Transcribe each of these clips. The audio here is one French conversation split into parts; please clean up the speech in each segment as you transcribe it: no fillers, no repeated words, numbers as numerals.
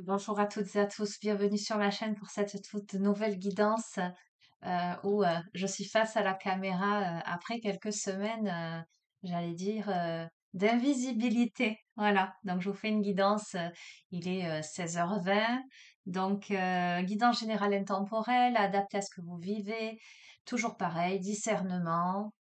Bonjour à toutes et à tous, bienvenue sur ma chaîne pour cette toute nouvelle guidance où je suis face à la caméra après quelques semaines, j'allais dire, d'invisibilité. Voilà, donc je vous fais une guidance, il est 16h20, donc guidance générale intemporelle, adaptée à ce que vous vivez, toujours pareil, discernement,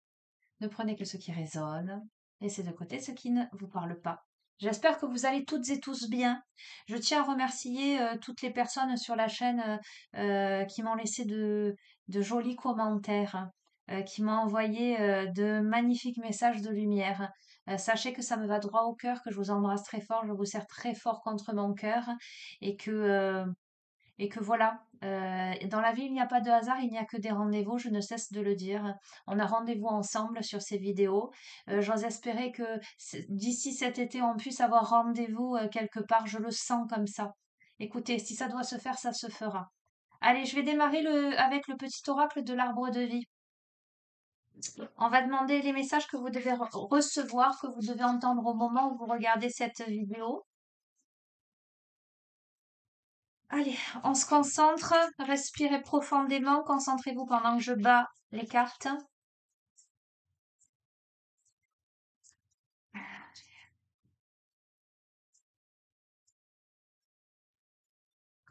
ne prenez que ce qui résonne, laissez de côté ce qui ne vous parle pas. J'espère que vous allez toutes et tous bien. Je tiens à remercier toutes les personnes sur la chaîne qui m'ont laissé de jolis commentaires, qui m'ont envoyé de magnifiques messages de lumière. Sachez que ça me va droit au cœur, que je vous embrasse très fort, je vous serre très fort contre mon cœur et que voilà, dans la vie, il n'y a pas de hasard, il n'y a que des rendez-vous, je ne cesse de le dire. On a rendez-vous ensemble sur ces vidéos. J'ose espérer que d'ici cet été, on puisse avoir rendez-vous quelque part, je le sens comme ça. Écoutez, si ça doit se faire, ça se fera. Allez, je vais démarrer avec le petit oracle de l'arbre de vie. On va demander les messages que vous devez recevoir, que vous devez entendre au moment où vous regardez cette vidéo. Allez, on se concentre, respirez profondément, concentrez-vous pendant que je bats les cartes.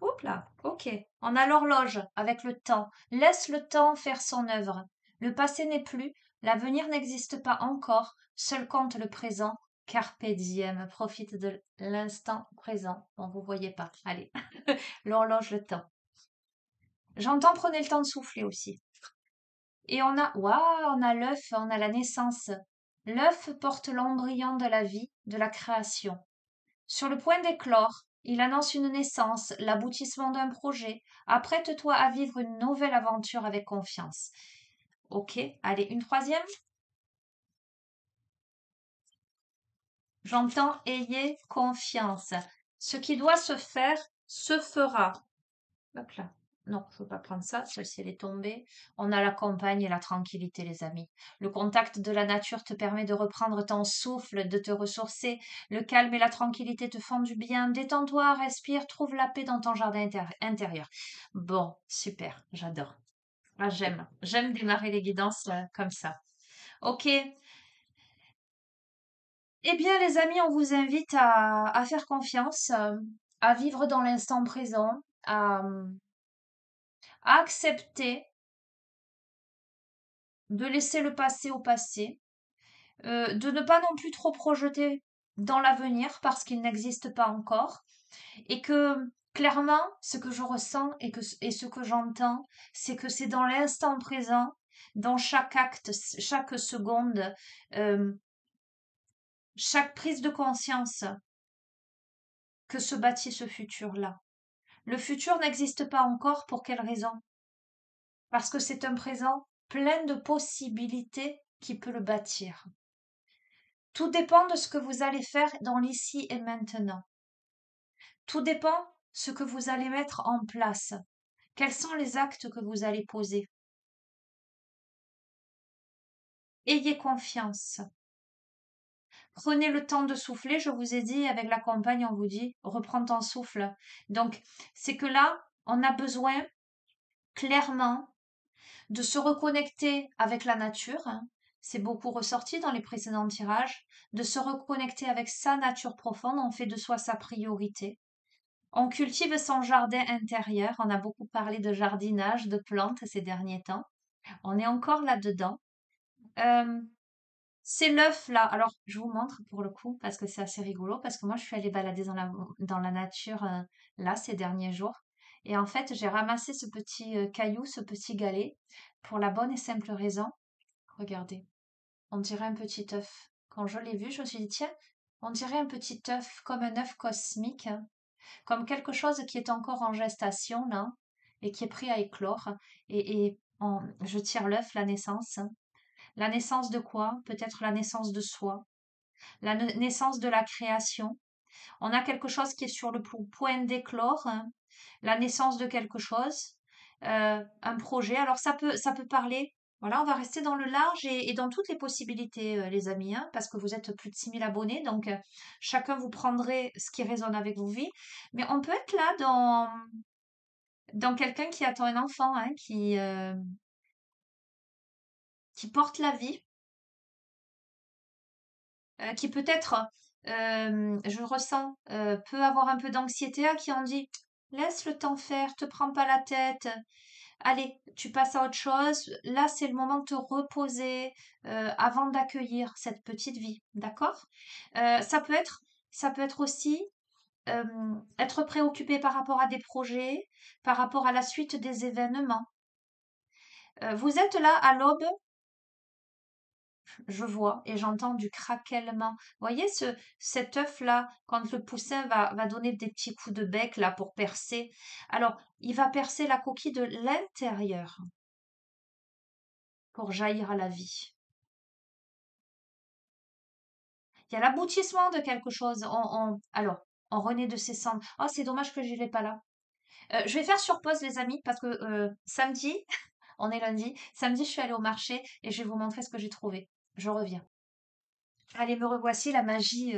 Oups là, ok. On a l'horloge avec le temps. Laisse le temps faire son œuvre. Le passé n'est plus, l'avenir n'existe pas encore, seul compte le présent. Carpe diem, profite de l'instant présent. Bon, vous voyez pas. Allez, l'horloge, le temps. J'entends, prenez le temps de souffler aussi. Et waouh, on a l'œuf, on a la naissance. L'œuf porte l'embryon de la vie, de la création. Sur le point d'éclore, il annonce une naissance, l'aboutissement d'un projet. Apprête-toi à vivre une nouvelle aventure avec confiance. Ok, allez, une troisième. J'entends ayez confiance. Ce qui doit se faire se fera. Hop là. Non, je ne peux pas prendre ça. Celle-ci, elle est tombée. On a la campagne et la tranquillité, les amis. Le contact de la nature te permet de reprendre ton souffle, de te ressourcer. Le calme et la tranquillité te font du bien. Détends-toi, respire, trouve la paix dans ton jardin intérieur. Bon, super, j'adore. Ah, j'aime. J'aime démarrer les guidances comme ça. Ok. Eh bien, les amis, on vous invite à faire confiance, à vivre dans l'instant présent, à accepter de laisser le passé au passé, de ne pas non plus trop projeter dans l'avenir parce qu'il n'existe pas encore, et que clairement, ce que je ressens et ce que j'entends, c'est que c'est dans l'instant présent, dans chaque acte, chaque seconde, euh, chaque prise de conscience que se bâtit ce futur-là. Le futur n'existe pas encore pour quelle raison? Parce que c'est un présent plein de possibilités qui peut le bâtir. Tout dépend de ce que vous allez faire dans l'ici et maintenant. Tout dépend ce que vous allez mettre en place. Quels sont les actes que vous allez poser? Ayez confiance. Prenez le temps de souffler. Je vous ai dit, avec la campagne, on vous dit, reprends ton souffle. Donc, c'est que là, on a besoin clairement de se reconnecter avec la nature, hein. C'est beaucoup ressorti dans les précédents tirages, de se reconnecter avec sa nature profonde. On fait de soi sa priorité. On cultive son jardin intérieur. On a beaucoup parlé de jardinage, de plantes ces derniers temps. On est encore là-dedans. Euh, c'est l'œuf là. Alors, je vous montre pour le coup parce que c'est assez rigolo. Parce que moi, je suis allée balader dans la nature là ces derniers jours. Et en fait, j'ai ramassé ce petit caillou, ce petit galet, pour la bonne et simple raison. Regardez, on dirait un petit œuf. Quand je l'ai vu, je me suis dit, tiens, on dirait un petit œuf, comme un œuf cosmique, hein. Comme quelque chose qui est encore en gestation là et qui est prêt à éclore je tire l'œuf, la naissance. La naissance de quoi? Peut-être la naissance de soi, naissance de la création. On a quelque chose qui est sur le point d'éclore, hein. La naissance de quelque chose, un projet. Alors ça peut parler. Voilà, on va rester dans le large et dans toutes les possibilités, les amis, hein, parce que vous êtes plus de 6 000 abonnés, donc chacun vous prendrez ce qui résonne avec vos vies. Mais on peut être là dans quelqu'un qui attend un enfant, hein, qui porte la vie, qui peut-être, je le ressens, peut avoir un peu d'anxiété, à qui on dit: «Laisse le temps faire, te prends pas la tête, allez, tu passes à autre chose. Là, c'est le moment de te reposer, avant d'accueillir cette petite vie», d'accord? Heu, ça peut être ça peut être aussi, être préoccupé par rapport à des projets, par rapport à la suite des événements. Vous êtes là à l'aube, je vois et j'entends du craquellement. Voyez cet œuf-là, quand le poussin va donner des petits coups de bec là pour percer. Alors, il va percer la coquille de l'intérieur pour jaillir à la vie. Il y a l'aboutissement de quelque chose. Alors, on renaît de ses cendres. Oh, c'est dommage que je l'ai pas là. Je vais faire sur pause, les amis, parce que samedi, on est lundi, samedi, je suis allée au marché et je vais vous montrer ce que j'ai trouvé. Je reviens. Allez, me revoici, la magie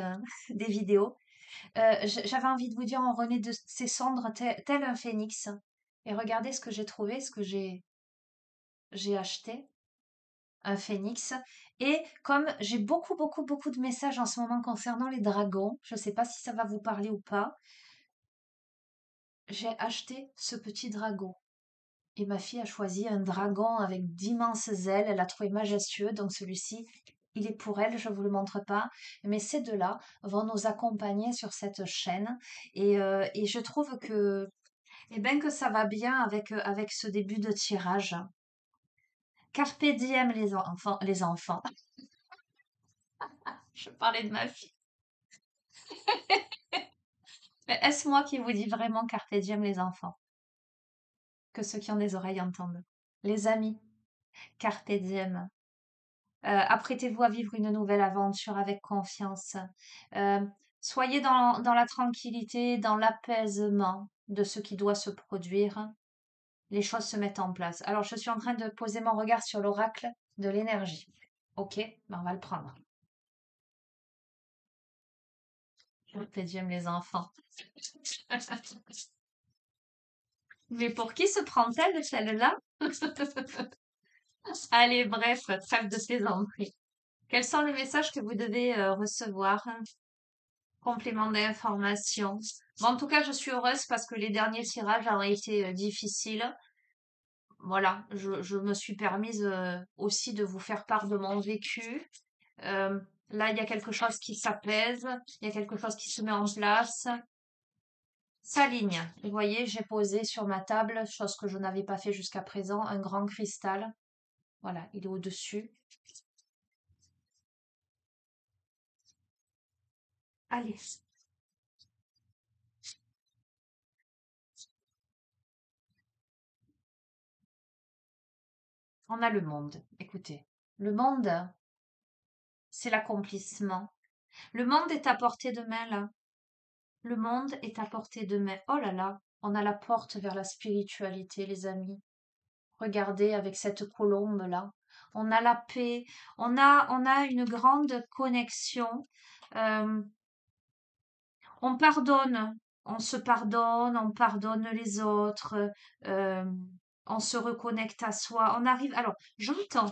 des vidéos. J'avais envie de vous dire, on renaît de ses cendres tel un phénix. Et regardez ce que j'ai trouvé, ce que j'ai acheté, un phénix. Et comme j'ai beaucoup, beaucoup, beaucoup de messages en ce moment concernant les dragons, je ne sais pas si ça va vous parler ou pas, j'ai acheté ce petit dragon. Et ma fille a choisi un dragon avec d'immenses ailes. Elle l'a trouvé majestueux. Donc celui-ci, il est pour elle. Je ne vous le montre pas. Mais ces deux-là vont nous accompagner sur cette chaîne. Et je trouve que, eh ben, que ça va bien avec ce début de tirage. Carpe diem, les enfants. Les enfants. Je parlais de ma fille. Mais est-ce moi qui vous dis vraiment carpe diem, les enfants? Que ceux qui ont des oreilles entendent. Les amis, carpe diem. Apprêtez-vous à vivre une nouvelle aventure avec confiance. Euh, Soyez dans la tranquillité, dans l'apaisement de ce qui doit se produire. Les choses se mettent en place. Alors, je suis en train de poser mon regard sur l'oracle de l'énergie. Ok, ben on va le prendre. J'aime les enfants. Mais pour qui se prend-elle, celle-là? Allez, bref, trêve de plaisanterie. Quels sont les messages que vous devez recevoir? Complément d'information. Bon, en tout cas, je suis heureuse parce que les derniers tirages ont été difficiles. Voilà, je me suis permise aussi de vous faire part de mon vécu. Euh, Là, il y a quelque chose qui s'apaise, il y a quelque chose qui se met en place. S'aligne. Vous voyez, j'ai posé sur ma table, chose que je n'avais pas fait jusqu'à présent, un grand cristal. Voilà, il est au-dessus. Allez, on a le monde. Écoutez, le monde, c'est l'accomplissement. Le monde est à portée de main, là. Le monde est à portée de main. Oh là là, on a la porte vers la spiritualité, les amis. Regardez avec cette colombe-là. On a la paix, on a une grande connexion. Euh, on pardonne, on pardonne les autres, euh, on se reconnecte à soi. On arrive. Alors, j'entends,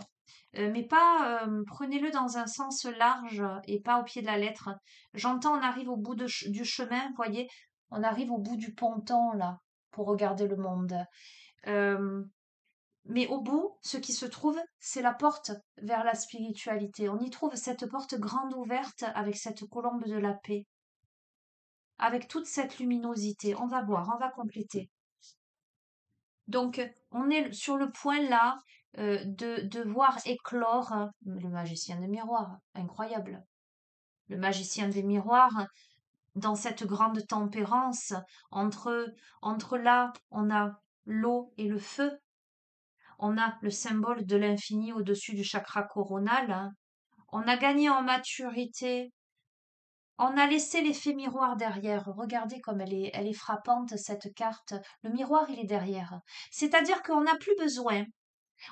mais pas. Prenez-le dans un sens large et pas au pied de la lettre. J'entends, on arrive au bout du chemin, voyez, on arrive au bout du ponton là pour regarder le monde. Euh, mais au bout, ce qui se trouve, c'est la porte vers la spiritualité. On y trouve cette porte grande ouverte avec cette colombe de la paix, avec toute cette luminosité. On va voir, on va compléter. Donc, on est sur le point là de voir éclore le magicien des miroirs. Incroyable. Le magicien des miroirs, dans cette grande tempérance, entre là, on a l'eau et le feu. On a le symbole de l'infini au-dessus du chakra coronal, hein. On a gagné en maturité. On a laissé l'effet miroir derrière. Regardez comme elle est frappante, cette carte. Le miroir, il est derrière. C'est-à-dire qu'on n'a plus besoin.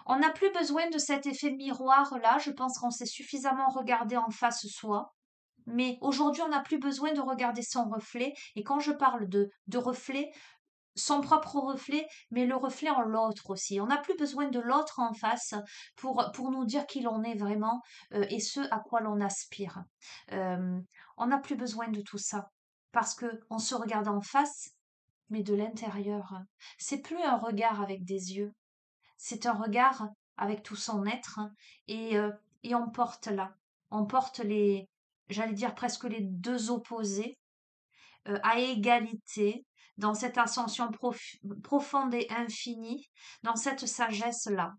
On n'a plus besoin de cet effet miroir-là. Je pense qu'on s'est suffisamment regardé en face soi. Mais aujourd'hui, on n'a plus besoin de regarder son reflet. Et quand je parle de reflet, son propre reflet, mais le reflet en l'autre aussi. On n'a plus besoin de l'autre en face pour nous dire qui l'on est vraiment et ce à quoi l'on aspire. Euh, on n'a plus besoin de tout ça parce que on se regarde en face, mais de l'intérieur. C'est plus un regard avec des yeux, c'est un regard avec tout son être et on porte là. On porte les, j'allais dire presque les deux opposés à égalité dans cette ascension profonde et infinie, dans cette sagesse-là.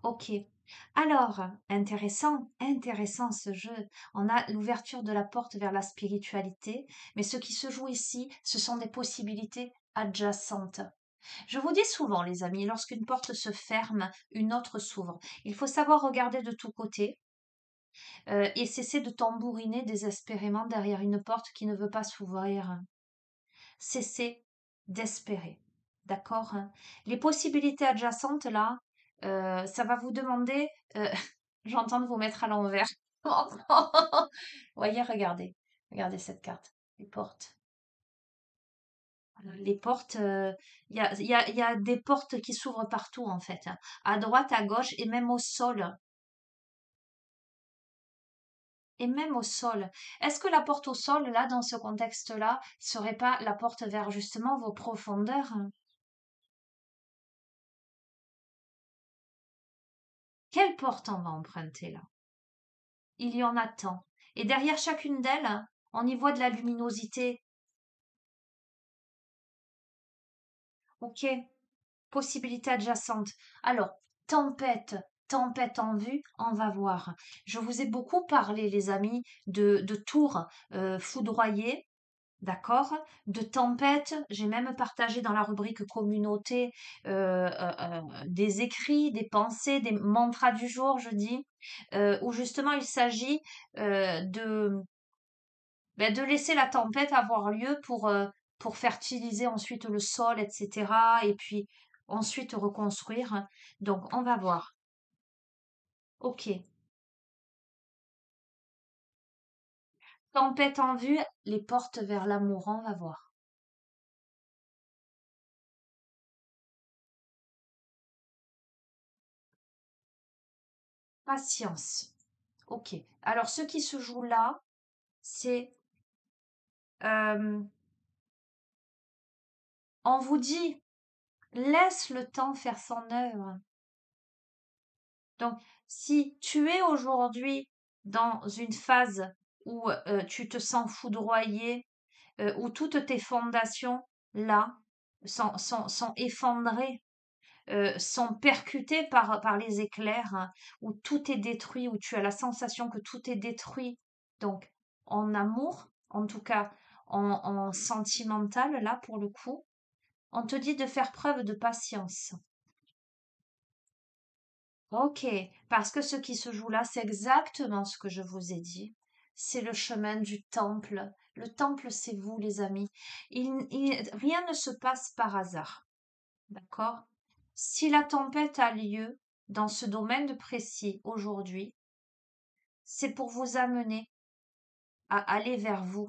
Ok. Alors, intéressant, intéressant ce jeu. On a l'ouverture de la porte vers la spiritualité, mais ce qui se joue ici, ce sont des possibilités adjacentes. Je vous dis souvent, les amis, lorsqu'une porte se ferme, une autre s'ouvre. Il faut savoir regarder de tous côtés et cesser de tambouriner désespérément derrière une porte qui ne veut pas s'ouvrir. Cessez d'espérer. D'accord? Les possibilités adjacentes, là, ça va vous demander, j'entends de vous mettre à l'envers. Voyez, regardez. Regardez cette carte. Les portes. Les portes, il y a des portes qui s'ouvrent partout, en fait, hein. À droite, à gauche et même au sol. Et même au sol. Est-ce que la porte au sol, là, dans ce contexte-là, serait pas la porte vers justement vos profondeurs? Quelle porte on va emprunter là? Il y en a tant. Et derrière chacune d'elles, on y voit de la luminosité. Ok? Possibilité adjacente. Alors, tempête, tempête en vue, on va voir. Je vous ai beaucoup parlé, les amis, de tours foudroyées. D'accord? De tempête, j'ai même partagé dans la rubrique communauté des écrits, des pensées, des mantras du jour, je dis, où justement il s'agit de laisser la tempête avoir lieu pour fertiliser ensuite le sol, etc. Et puis ensuite reconstruire. Donc on va voir. Ok. Tempête en vue, les portes vers l'amour, on va voir. Patience. Ok. Alors ce qui se joue là, c'est on vous dit laisse le temps faire son œuvre. Donc, si tu es aujourd'hui dans une phase où tu te sens foudroyé, où toutes tes fondations là sont effondrées, sont percutées par les éclairs, hein, où tout est détruit, où tu as la sensation que tout est détruit. Donc, en amour, en tout cas en sentimental, là pour le coup, on te dit de faire preuve de patience. Ok, parce que ce qui se joue là, c'est exactement ce que je vous ai dit. C'est le chemin du temple. Le temple, c'est vous, les amis. Rien ne se passe par hasard. D'accord? Si la tempête a lieu dans ce domaine précis aujourd'hui, c'est pour vous amener à aller vers vous.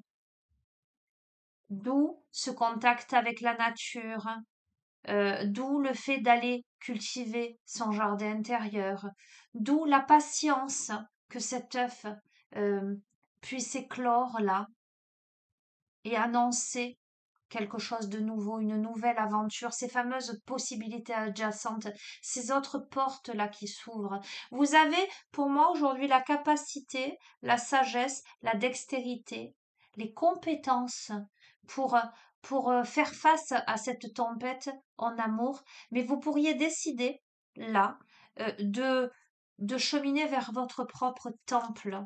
D'où ce contact avec la nature, d'où le fait d'aller cultiver son jardin intérieur, d'où la patience que cet œuf euh, puisse éclore là et annoncer quelque chose de nouveau, une nouvelle aventure, ces fameuses possibilités adjacentes, ces autres portes-là qui s'ouvrent. Vous avez, pour moi, aujourd'hui, la capacité, la sagesse, la dextérité, les compétences pour, faire face à cette tempête en amour, mais vous pourriez décider, là, de cheminer vers votre propre temple.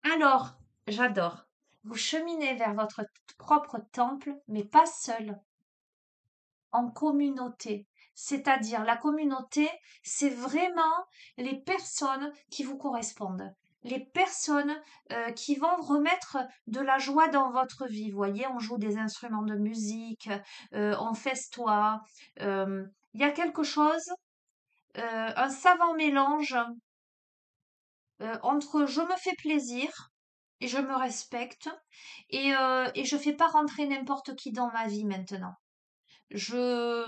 Alors, j'adore. Vous cheminez vers votre propre temple, mais pas seul, en communauté. C'est-à-dire, la communauté, c'est vraiment les personnes qui vous correspondent. les personnes qui vont remettre de la joie dans votre vie. Vous voyez, on joue des instruments de musique, on festoie. Il y a quelque chose, un savant mélange entre je me fais plaisir et je me respecte et je fais pas rentrer n'importe qui dans ma vie maintenant. Je,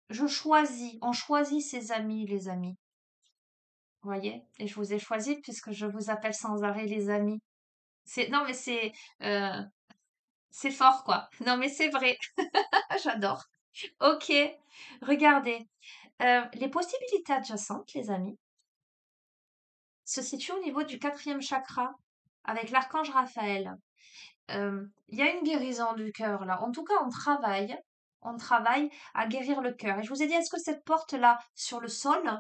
je choisis, on choisit ses amis, les amis. Vous voyez? Et je vous ai choisi puisque je vous appelle sans arrêt les amis. Non, mais euh, c'est fort, quoi. Non, mais c'est vrai. J'adore. Ok. Regardez. Les possibilités adjacentes, les amis, se situent au niveau du quatrième chakra avec l'archange Raphaël. Il y a une guérison du cœur là. En tout cas, on travaille à guérir le cœur. Et je vous ai dit, est-ce que cette porte-là sur le sol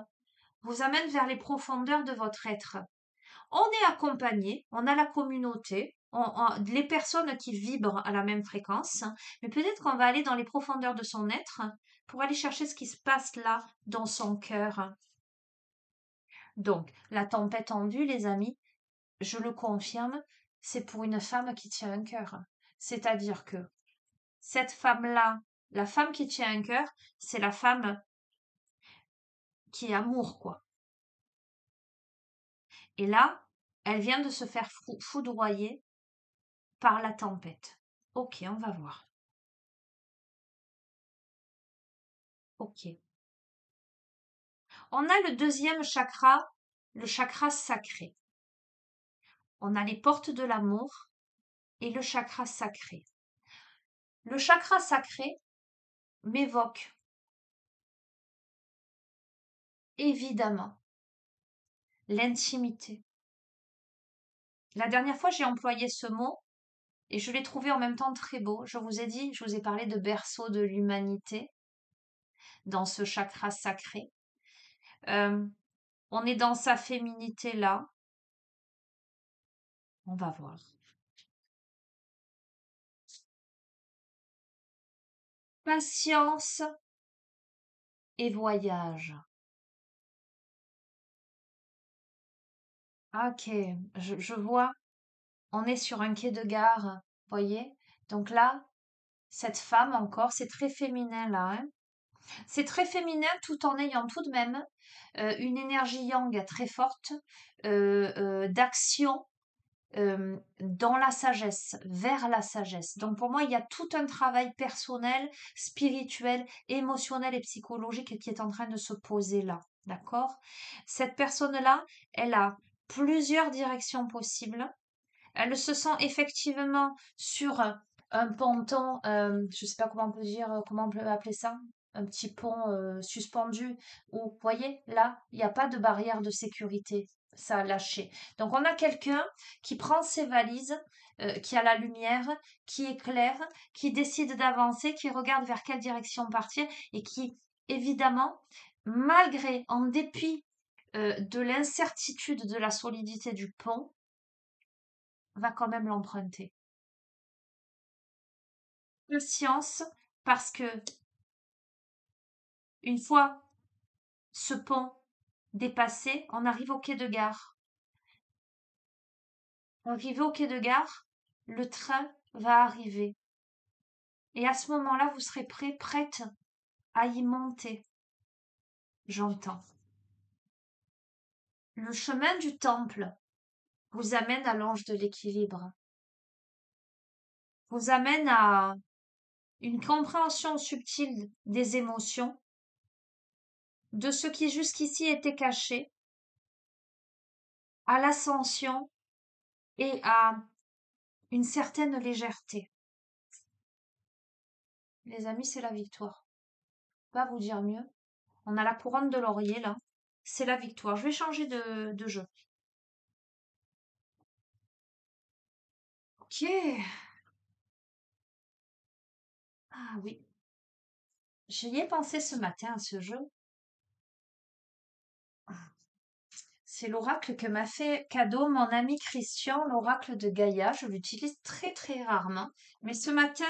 vous amène vers les profondeurs de votre être? On est accompagné, on a la communauté, les personnes qui vibrent à la même fréquence, mais peut-être qu'on va aller dans les profondeurs de son être pour aller chercher ce qui se passe là dans son cœur. Donc, la tempête en vue, les amis, je le confirme, c'est pour une femme qui tient un cœur. C'est-à-dire que cette femme-là, la femme qui tient un cœur, c'est la femme qui est amour, quoi. Et là, elle vient de se faire foudroyer par la tempête. Ok, on va voir. Ok. On a le deuxième chakra, le chakra sacré. On a les portes de l'amour et le chakra sacré. Le chakra sacré m'évoque évidemment l'intimité. La dernière fois, j'ai employé ce mot et je l'ai trouvé en même temps très beau. Je vous ai dit, je vous ai parlé de berceau de l'humanité dans ce chakra sacré. Euh, on est dans sa féminité là. On va voir. Patience et voyage. Ok, je vois. On est sur un quai de gare, voyez? Donc là, cette femme encore, c'est très féminin là, hein. C'est très féminin tout en ayant tout de même une énergie yang très forte, d'action dans la sagesse, vers la sagesse. Donc pour moi, il y a tout un travail personnel, spirituel, émotionnel et psychologique qui est en train de se poser là. D'accord? Cette personne-là, elle a plusieurs directions possibles. Elle se sent effectivement sur un ponton, je sais pas comment on peut dire, comment on peut appeler ça, un petit pont suspendu, où, vous voyez, là, il n'y a pas de barrière de sécurité, ça a lâché. Donc on a quelqu'un qui prend ses valises, qui a la lumière, qui éclaire, qui décide d'avancer, qui regarde vers quelle direction partir et qui, évidemment, malgré, en dépit de l'incertitude de la solidité du pont, va quand même l'emprunter. Patience, parce que une fois ce pont dépassé, on arrive au quai de gare. Arrivé au quai de gare, le train va arriver. Et à ce moment-là, vous serez prête à y monter. J'entends. Le chemin du temple vous amène à l'ange de l'équilibre, vous amène à une compréhension subtile des émotions, de ce qui jusqu'ici était caché, à l'ascension et à une certaine légèreté. Les amis, c'est la victoire. Pas vous dire mieux. On a la couronne de laurier là. C'est la victoire. Je vais changer de jeu. Ok. Ah oui. J'y ai pensé ce matin à ce jeu. C'est l'oracle que m'a fait cadeau mon ami Christian, l'oracle de Gaïa. Je l'utilise très très rarement. Mais ce matin,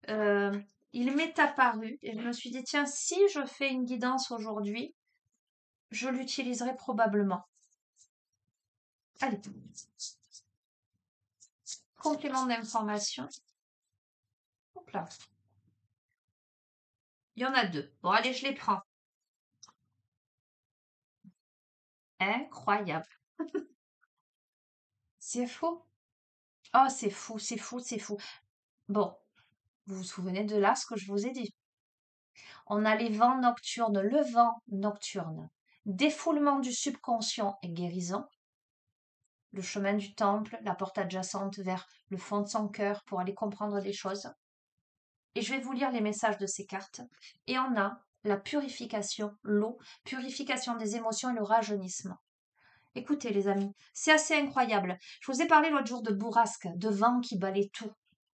euh, il m'est apparu et je me suis dit, tiens, si je fais une guidance aujourd'hui, je l'utiliserai probablement. Allez, complément d'information. Hop là. Il y en a deux. Bon, allez, je les prends. Incroyable. C'est fou. Oh, c'est fou, c'est fou, c'est fou. Bon, vous vous souvenez de là ce que je vous ai dit. On a les vents nocturnes, le vent nocturne. Défoulement du subconscient et guérison. Le chemin du temple, la porte adjacente vers le fond de son cœur pour aller comprendre des choses. Et je vais vous lire les messages de ces cartes. Et on a la purification, l'eau, purification des émotions et le rajeunissement. Écoutez les amis, c'est assez incroyable. Je vous ai parlé l'autre jour de bourrasque, de vent qui balait tout.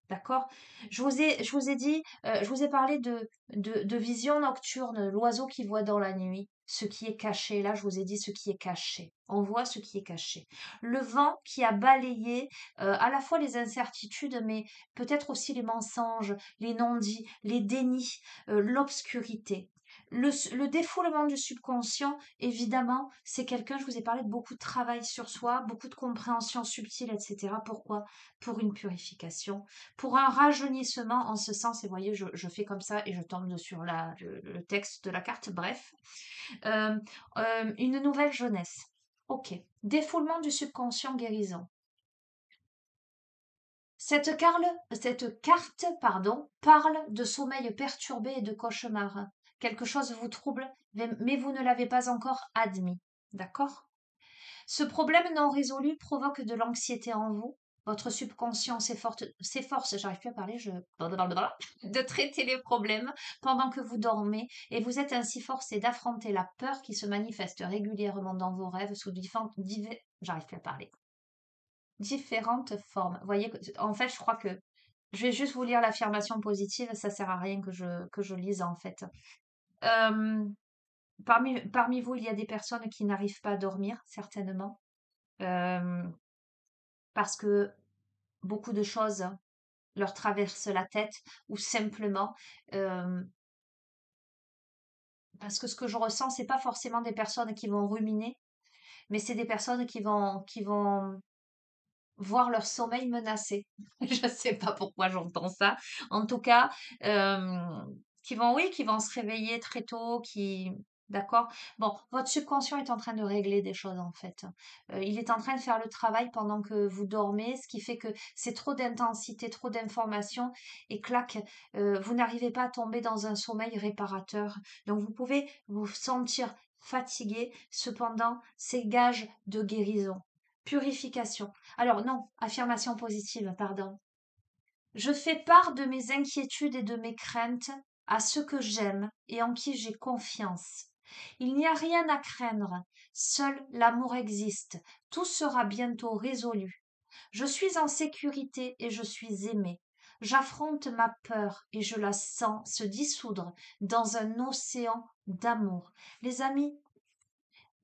D'accord? Je vous ai dit, je vous ai parlé de vision nocturne, l'oiseau qui voit dans la nuit, ce qui est caché. Là, je vous ai dit ce qui est caché. On voit ce qui est caché. Le vent qui a balayé à la fois les incertitudes, mais peut-être aussi les mensonges, les non-dits, les dénis, l'obscurité. Le défoulement du subconscient, évidemment, c'est quelqu'un, je vous ai parlé de beaucoup de travail sur soi, beaucoup de compréhension subtile, etc. Pourquoi? Pour une purification, pour un rajeunissement en ce sens. Et vous voyez, je fais comme ça et je tombe sur le texte de la carte. Bref, Euh, une nouvelle jeunesse. Ok. Défoulement du subconscient guérison. Cette carte, pardon, parle de sommeil perturbé et de cauchemar. Quelque chose vous trouble, mais vous ne l'avez pas encore admis. D'accord? Ce problème non résolu provoque de l'anxiété en vous. Votre subconscient s'efforce, j'arrive plus à parler, de traiter les problèmes pendant que vous dormez et vous êtes ainsi forcé d'affronter la peur qui se manifeste régulièrement dans vos rêves sous j'arrive plus à parler, différentes formes. Vous voyez, en fait, je crois que je vais juste vous lire l'affirmation positive, ça sert à rien que je lise en fait. Euh, parmi vous, il y a des personnes qui n'arrivent pas à dormir, certainement. Euh, parce que beaucoup de choses leur traversent la tête ou simplement euh, parce que ce que je ressens, c'est pas forcément des personnes qui vont ruminer, mais c'est des personnes qui vont voir leur sommeil menacé. Je sais pas pourquoi j'entends ça. En tout cas, qui vont se réveiller très tôt, d'accord? Bon, votre subconscient est en train de régler des choses en fait. Il est en train de faire le travail pendant que vous dormez, ce qui fait que c'est trop d'intensité, trop d'informations et clac, vous n'arrivez pas à tomber dans un sommeil réparateur. Donc vous pouvez vous sentir fatigué, cependant, c'est gage de guérison. Purification. Alors non, affirmation positive, pardon. Je fais part de mes inquiétudes et de mes craintes à ceux que j'aime et en qui j'ai confiance. Il n'y a rien à craindre, seul l'amour existe, tout sera bientôt résolu. Je suis en sécurité et je suis aimée. J'affronte ma peur et je la sens se dissoudre dans un océan d'amour. Les amis,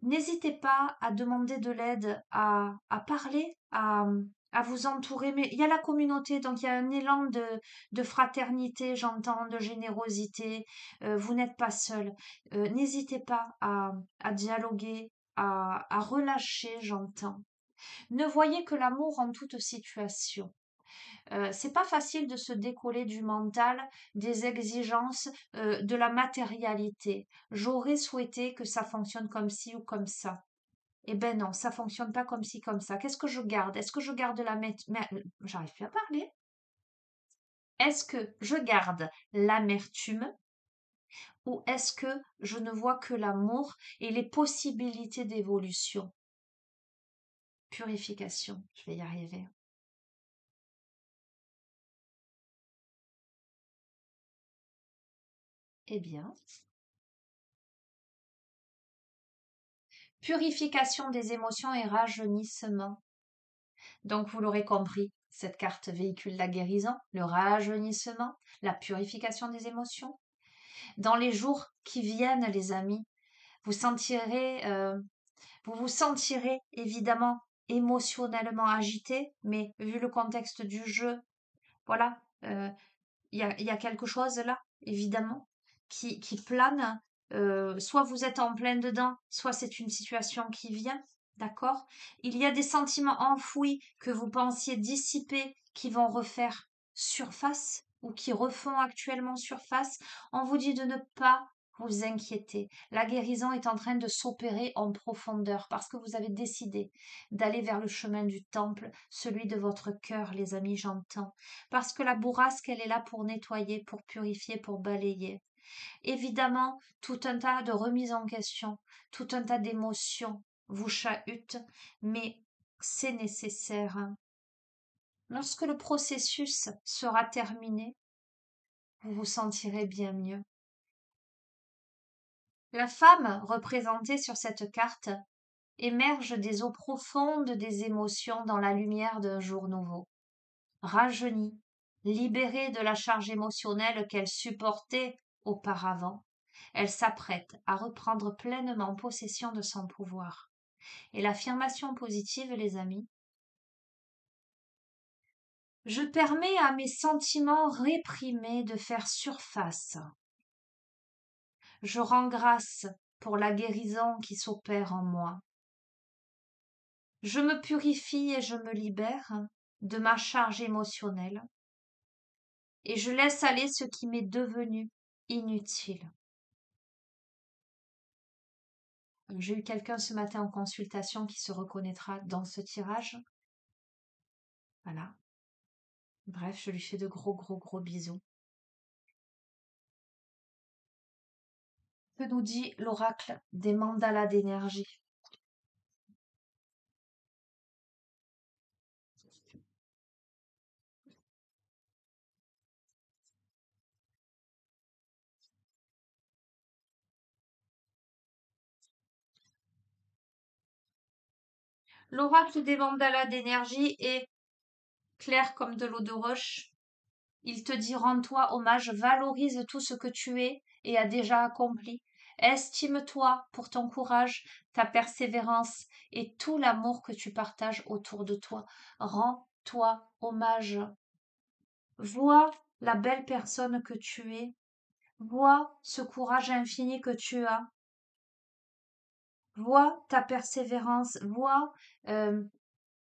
n'hésitez pas à demander de l'aide, à parler, à vous entourer. Mais il y a la communauté, donc il y a un élan de fraternité, j'entends, de générosité. Vous n'êtes pas seul. N'hésitez pas à dialoguer, à relâcher, j'entends. Ne voyez que l'amour en toute situation. C'est pas facile de se décoller du mental, des exigences, de la matérialité. J'aurais souhaité que ça fonctionne comme ci ou comme ça. Eh ben non, ça fonctionne pas comme ci, comme ça. Qu'est-ce que je garde? Est-ce que je garde j'arrive plus à parler. Est-ce que je garde l'amertume ou est-ce que je ne vois que l'amour et les possibilités d'évolution? Purification, je vais y arriver. Eh bien, purification des émotions et rajeunissement. Donc, vous l'aurez compris, cette carte véhicule la guérison, le rajeunissement, la purification des émotions. Dans les jours qui viennent, les amis, vous sentirez, vous vous sentirez évidemment émotionnellement agité, mais vu le contexte du jeu, voilà, il y a quelque chose là, évidemment, qui plane. Soit vous êtes en plein dedans, soit c'est une situation qui vient. d'accord? Il y a des sentiments enfouis que vous pensiez dissiper qui vont refaire surface ou qui refont actuellement surface. On vous dit de ne pas vous inquiéter. La guérison est en train de s'opérer en profondeur parce que vous avez décidé d'aller vers le chemin du temple, celui de votre cœur, les amis, j'entends. Parce que la bourrasque, elle est là pour nettoyer, pour purifier, pour balayer. Évidemment, tout un tas de remises en question, tout un tas d'émotions vous chahutent, mais c'est nécessaire. Lorsque le processus sera terminé, vous vous sentirez bien mieux. La femme représentée sur cette carte émerge des eaux profondes des émotions dans la lumière d'un jour nouveau. Rajeunie, libérée de la charge émotionnelle qu'elle supportait auparavant, elle s'apprête à reprendre pleinement possession de son pouvoir. Et l'affirmation positive, les amis, je permets à mes sentiments réprimés de faire surface. Je rends grâce pour la guérison qui s'opère en moi. Je me purifie et je me libère de ma charge émotionnelle et je laisse aller ce qui m'est devenu inutile. J'ai eu quelqu'un ce matin en consultation qui se reconnaîtra dans ce tirage. Voilà. Bref, je lui fais de gros, gros, gros bisous. Que nous dit l'oracle des mandalas d'énergie? L'oracle des mandalas d'énergie est clair comme de l'eau de roche. Il te dit rends-toi hommage, valorise tout ce que tu es et as déjà accompli. Estime-toi pour ton courage, ta persévérance et tout l'amour que tu partages autour de toi. Rends-toi hommage. Vois la belle personne que tu es. Vois ce courage infini que tu as. Vois ta persévérance. Vois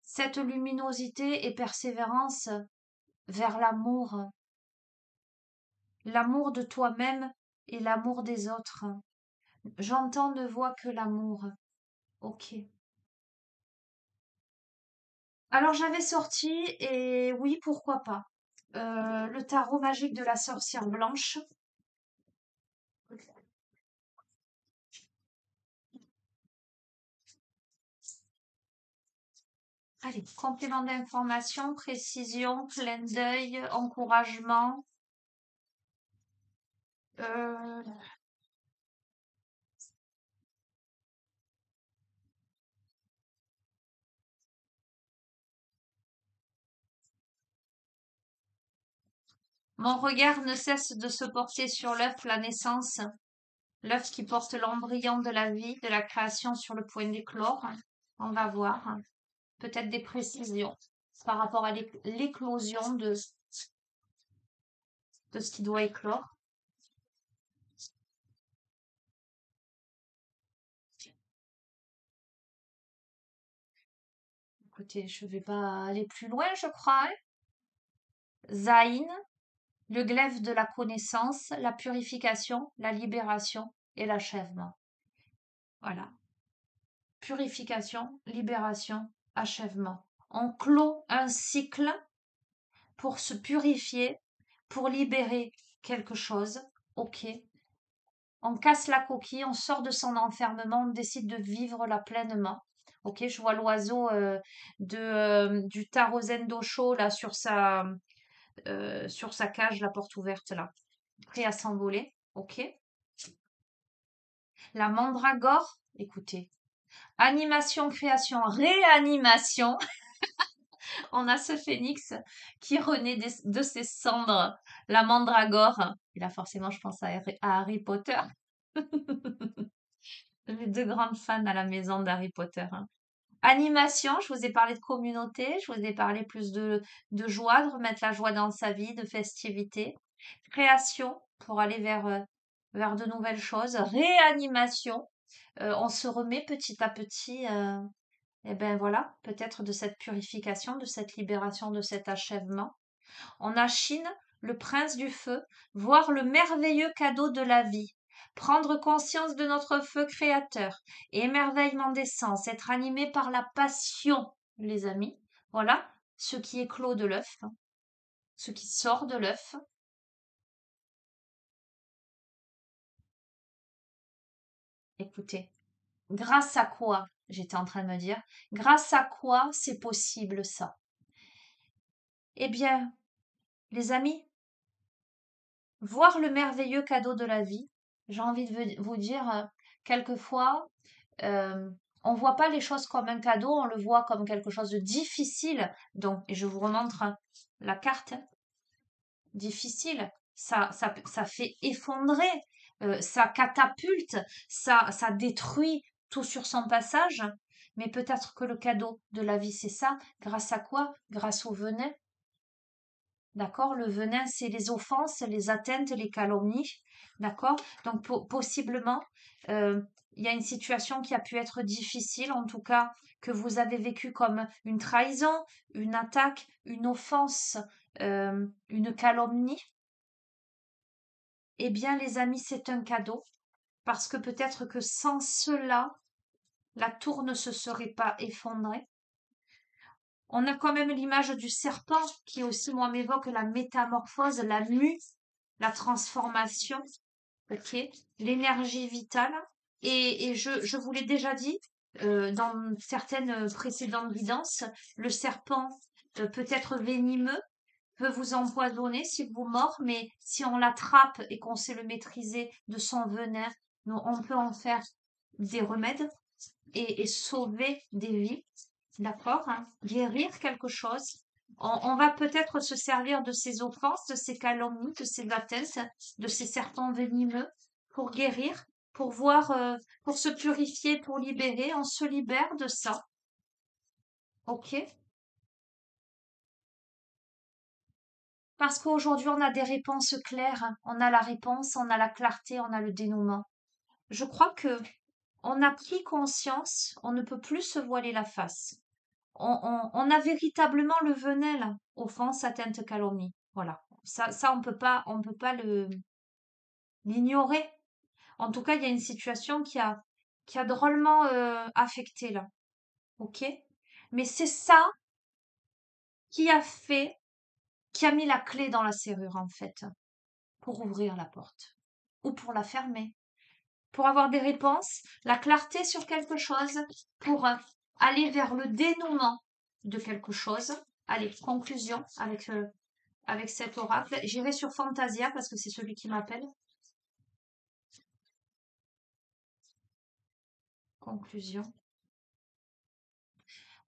cette luminosité et persévérance vers l'amour. L'amour de toi-même et l'amour des autres. J'entends ne vois que l'amour. Ok. Alors j'avais sorti, et oui, pourquoi pas, le tarot magique de la sorcière blanche. Allez, complément d'information, précision, clin d'œil, encouragement. Euh, Mon regard ne cesse de se porter sur l'œuf, la naissance, l'œuf qui porte l'embryon de la vie, de la création sur le point d'éclore. On va voir. Peut-être des précisions par rapport à l'éclosion de ce qui doit éclore. Écoutez, je ne vais pas aller plus loin, je crois, hein. Zaïn, le glaive de la connaissance, la purification, la libération et l'achèvement. Voilà. Purification, libération, achèvement. On clôt un cycle pour se purifier, pour libérer quelque chose. Ok. On casse la coquille, on sort de son enfermement, on décide de vivre là pleinement. Ok, je vois l'oiseau du Tarozen d'Osho là sur sa cage, la porte ouverte là, prêt à s'envoler. Ok. La mandragore, écoutez, animation, création, réanimation. On a ce phénix qui renaît de ses cendres. La mandragore. Et là, forcément, je pense à Harry Potter. J'ai deux grandes fans à la maison d'Harry Potter, hein. Animation, je vous ai parlé de communauté, je vous ai parlé plus de joie, de remettre la joie dans sa vie, de festivité. Création, pour aller vers de nouvelles choses. Réanimation, on se remet petit à petit Et ben voilà, peut-être de cette purification, de cette libération, de cet achèvement. On a Chine, le prince du feu, voir le merveilleux cadeau de la vie, prendre conscience de notre feu créateur, émerveillement des sens, être animé par la passion, les amis. Voilà ce qui éclot de l'œuf, ce qui sort de l'œuf. Écoutez, grâce à quoi, j'étais en train de me dire, grâce à quoi c'est possible ça? Eh bien, les amis, voir le merveilleux cadeau de la vie, j'ai envie de vous dire, quelquefois, euh, on voit pas les choses comme un cadeau, on le voit comme quelque chose de difficile. Donc, et je vous remontre la carte, hein, difficile, ça fait effondrer, ça catapulte, ça détruit tout sur son passage. Mais peut-être que le cadeau de la vie, c'est ça. Grâce à quoi? Grâce au venin. D'accord? Le venin, c'est les offenses, les atteintes, les calomnies. D'accord? Donc, possiblement, euh, il y a une situation qui a pu être difficile, en tout cas, que vous avez vécu comme une trahison, une attaque, une offense, une calomnie. Eh bien, les amis, c'est un cadeau, parce que peut-être que sans cela, la tour ne se serait pas effondrée. On a quand même l'image du serpent qui aussi, moi, m'évoque la métamorphose, la mue, la transformation, ok, l'énergie vitale. Et je vous l'ai déjà dit dans certaines précédentes guidances, le serpent peut être venimeux, peut vous empoisonner si vous mord, mais si on l'attrape et qu'on sait le maîtriser de son venin, on peut en faire des remèdes et sauver des vies, d'accord, hein, guérir quelque chose. On va peut-être se servir de ces offenses, de ces calomnies, de ces atteintes, de ces serpents venimeux pour guérir, pour voir, pour se purifier, pour libérer. On se libère de ça, ok? Parce qu'aujourd'hui, on a des réponses claires. On a la réponse, on a la clarté, on a le dénouement. Je crois que on a pris conscience, on ne peut plus se voiler la face. On a véritablement le venin là, offense, atteinte, calomnie. Voilà. Ça on peut pas l'ignorer. En tout cas, il y a une situation qui a drôlement affecté là. Ok? Mais c'est ça qui a fait, qui a mis la clé dans la serrure en fait, pour ouvrir la porte ou pour la fermer, pour avoir des réponses, la clarté sur quelque chose, pour aller vers le dénouement de quelque chose. Allez, conclusion avec cet oracle. J'irai sur Fantasia parce que c'est celui qui m'appelle. Conclusion.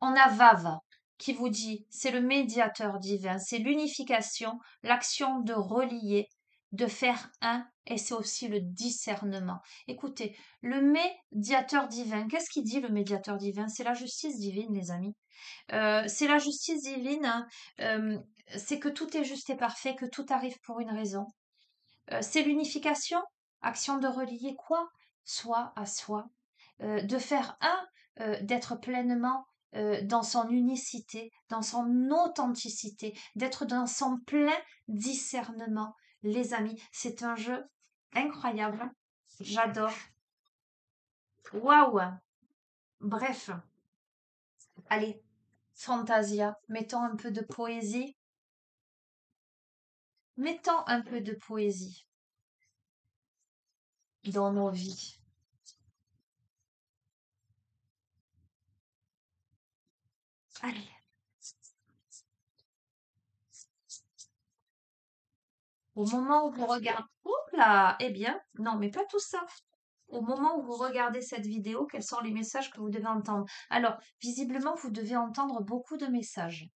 On a Vav qui vous dit, c'est le médiateur divin, c'est l'unification, l'action de relier, de faire un, et c'est aussi le discernement. Écoutez, le médiateur divin, qu'est-ce qu'il dit le médiateur divin? C'est la justice divine, les amis. C'est la justice divine, hein. Euh, c'est que tout est juste et parfait, que tout arrive pour une raison. C'est l'unification, action de relier quoi? Soi à soi, de faire un, d'être pleinement dans son unicité, dans son authenticité, d'être dans son plein discernement. Les amis, c'est un jeu incroyable. J'adore. Waouh! Bref, allez, Fantasia, mettons un peu de poésie. Mettons un peu de poésie dans nos vies. Allez. Au moment où vous regardez... Oups là! Eh bien, non, mais pas tout ça. Au moment où vous regardez cette vidéo, quels sont les messages que vous devez entendre? Alors, visiblement, vous devez entendre beaucoup de messages.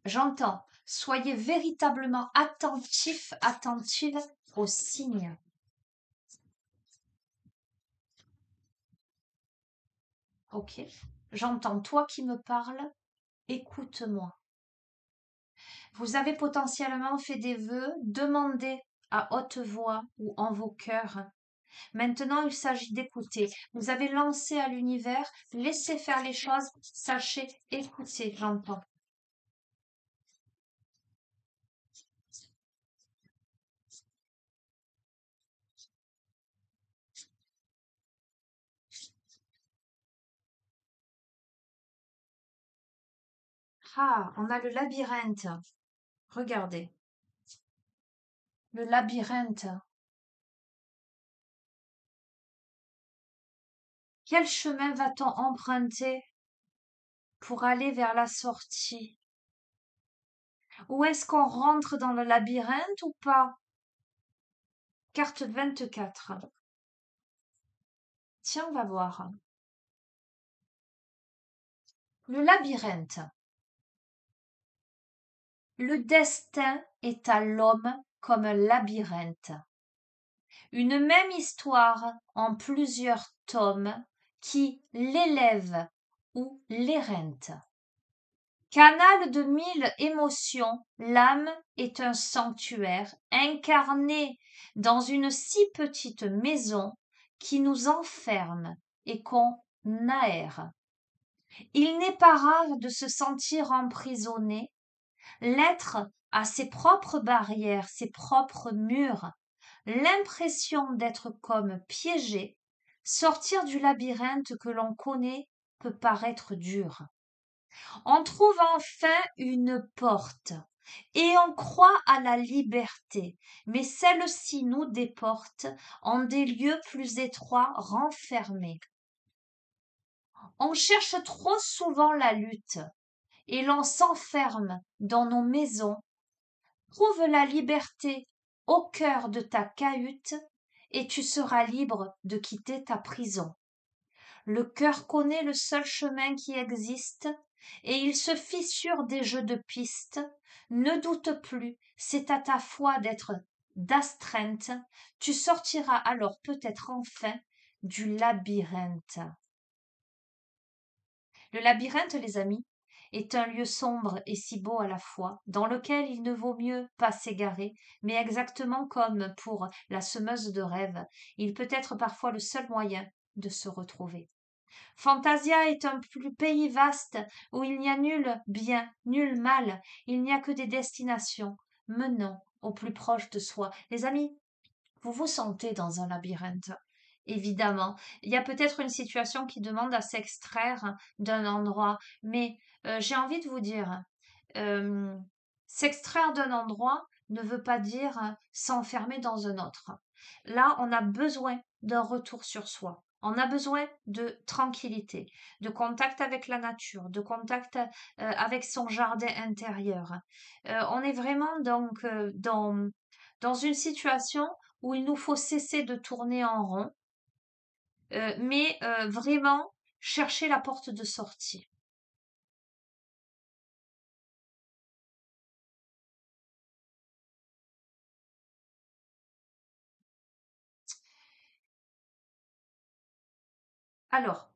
J'entends, soyez véritablement attentif, attentive aux signes. Ok? J'entends, toi qui me parles, écoute-moi. Vous avez potentiellement fait des vœux, demandez à haute voix ou en vos cœurs Maintenant, il s'agit d'écouter. Vous avez lancé à l'univers, laissez faire les choses, sachez écouter, j'entends. Ah, on a le labyrinthe. Regardez, le labyrinthe. Quel chemin va-t-on emprunter pour aller vers la sortie? Ou est-ce qu'on rentre dans le labyrinthe ou pas? Carte 24. Tiens, on va voir. Le labyrinthe. Le destin est à l'homme comme un labyrinthe. Une même histoire en plusieurs tomes qui l'élève ou l'éreinte. Canal de mille émotions, l'âme est un sanctuaire incarné dans une si petite maison qui nous enferme et qu'on aère. Il n'est pas rare de se sentir emprisonné, l'être a ses propres barrières, ses propres murs, l'impression d'être comme piégé, sortir du labyrinthe que l'on connaît peut paraître dur. On trouve enfin une porte et on croit à la liberté, mais celle-ci nous déporte en des lieux plus étroits renfermés. On cherche trop souvent la lutte et l'on s'enferme dans nos maisons. Trouve la liberté au cœur de ta cahute et tu seras libre de quitter ta prison. Le cœur connaît le seul chemin qui existe et il se fissure des jeux de piste. Ne doute plus, c'est à ta foi d'être d'astreinte. Tu sortiras alors peut-être enfin du labyrinthe. Le labyrinthe, les amis, est un lieu sombre et si beau à la fois, dans lequel il ne vaut mieux pas s'égarer, mais exactement comme pour la semeuse de rêves, il peut être parfois le seul moyen de se retrouver. Fantasia est un pays vaste où il n'y a nul bien, nul mal, il n'y a que des destinations menant au plus proche de soi. Les amis, vous vous sentez dans un labyrinthe. Évidemment, il y a peut-être une situation qui demande à s'extraire d'un endroit, mais j'ai envie de vous dire, euh, s'extraire d'un endroit ne veut pas dire s'enfermer dans un autre. Là, on a besoin d'un retour sur soi. On a besoin de tranquillité, de contact avec la nature, de contact avec son jardin intérieur. On est vraiment donc dans une situation où il nous faut cesser de tourner en rond, mais vraiment chercher la porte de sortie. Alors,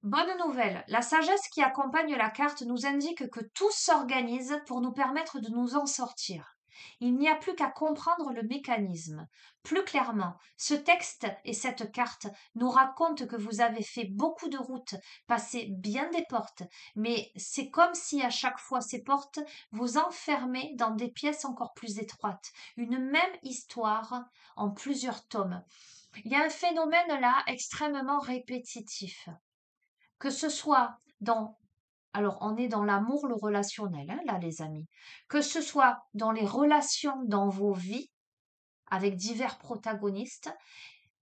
bonne nouvelle, la sagesse qui accompagne la carte nous indique que tout s'organise pour nous permettre de nous en sortir. Il n'y a plus qu'à comprendre le mécanisme. Plus clairement, ce texte et cette carte nous racontent que vous avez fait beaucoup de routes, passé bien des portes, mais c'est comme si à chaque fois ces portes vous enfermaient dans des pièces encore plus étroites, une même histoire en plusieurs tomes. Il y a un phénomène là extrêmement répétitif. Que ce soit dans, alors on est dans l'amour, le relationnel, hein, là les amis, que ce soit dans les relations dans vos vies avec divers protagonistes,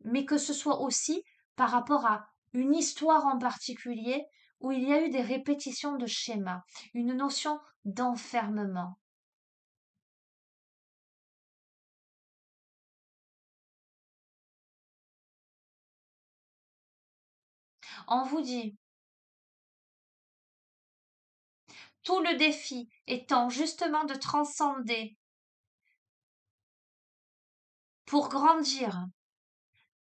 mais que ce soit aussi par rapport à une histoire en particulier où il y a eu des répétitions de schémas, une notion d'enfermement. On vous dit, tout le défi étant justement de transcender pour grandir,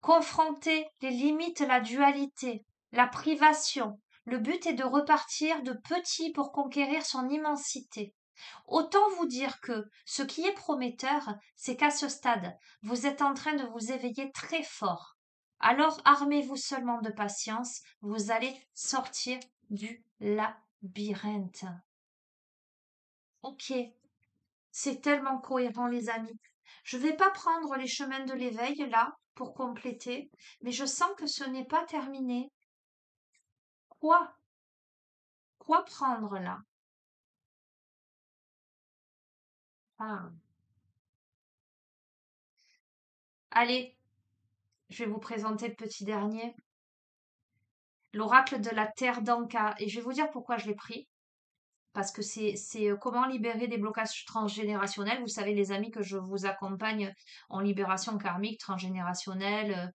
confronter les limites, la dualité, la privation. Le but est de repartir de petit pour conquérir son immensité. Autant vous dire que ce qui est prometteur, c'est qu'à ce stade, vous êtes en train de vous éveiller très fort. Alors armez-vous seulement de patience, vous allez sortir du labyrinthe. Ok, c'est tellement cohérent les amis. Je ne vais pas prendre les chemins de l'éveil là pour compléter, mais je sens que ce n'est pas terminé. Quoi? Quoi prendre là? Ah. Allez, je vais vous présenter le petit dernier, l'oracle de la Terre d'Anka. Et je vais vous dire pourquoi je l'ai pris. Parce que c'est comment libérer des blocages transgénérationnels. Vous savez, les amis, que je vous accompagne en libération karmique, transgénérationnelle,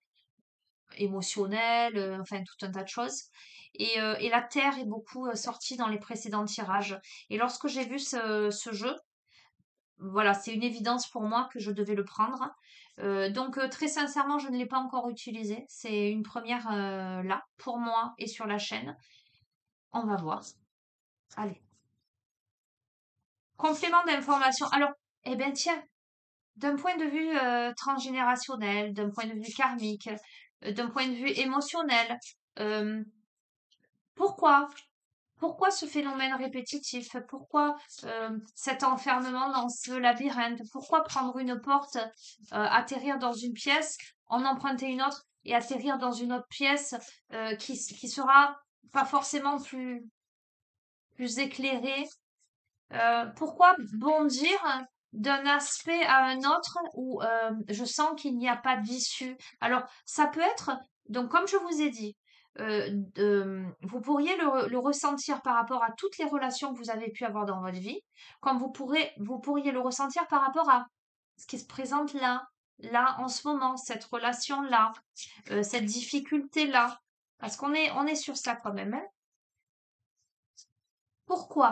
émotionnelle, enfin tout un tas de choses. Et la Terre est beaucoup sortie dans les précédents tirages. Et lorsque j'ai vu ce jeu, voilà, c'est une évidence pour moi que je devais le prendre. Donc très sincèrement, je ne l'ai pas encore utilisé. C'est une première là, pour moi et sur la chaîne. On va voir. Allez. Complément d'information. Alors, eh bien tiens, d'un point de vue transgénérationnel, d'un point de vue karmique, d'un point de vue émotionnel, euh, pourquoi pourquoi ce phénomène répétitif? Pourquoi cet enfermement dans ce labyrinthe? Pourquoi prendre une porte, atterrir dans une pièce, en emprunter une autre et atterrir dans une autre pièce qui sera pas forcément plus éclairée? Pourquoi bondir d'un aspect à un autre où je sens qu'il n'y a pas d'issue? Alors, ça peut être, donc comme je vous ai dit, vous pourriez le ressentir par rapport à toutes les relations que vous avez pu avoir dans votre vie, comme vous pourriez le ressentir par rapport à ce qui se présente là en ce moment, cette relation-là, cette difficulté-là. Parce on est sur ça quand même, hein. Pourquoi?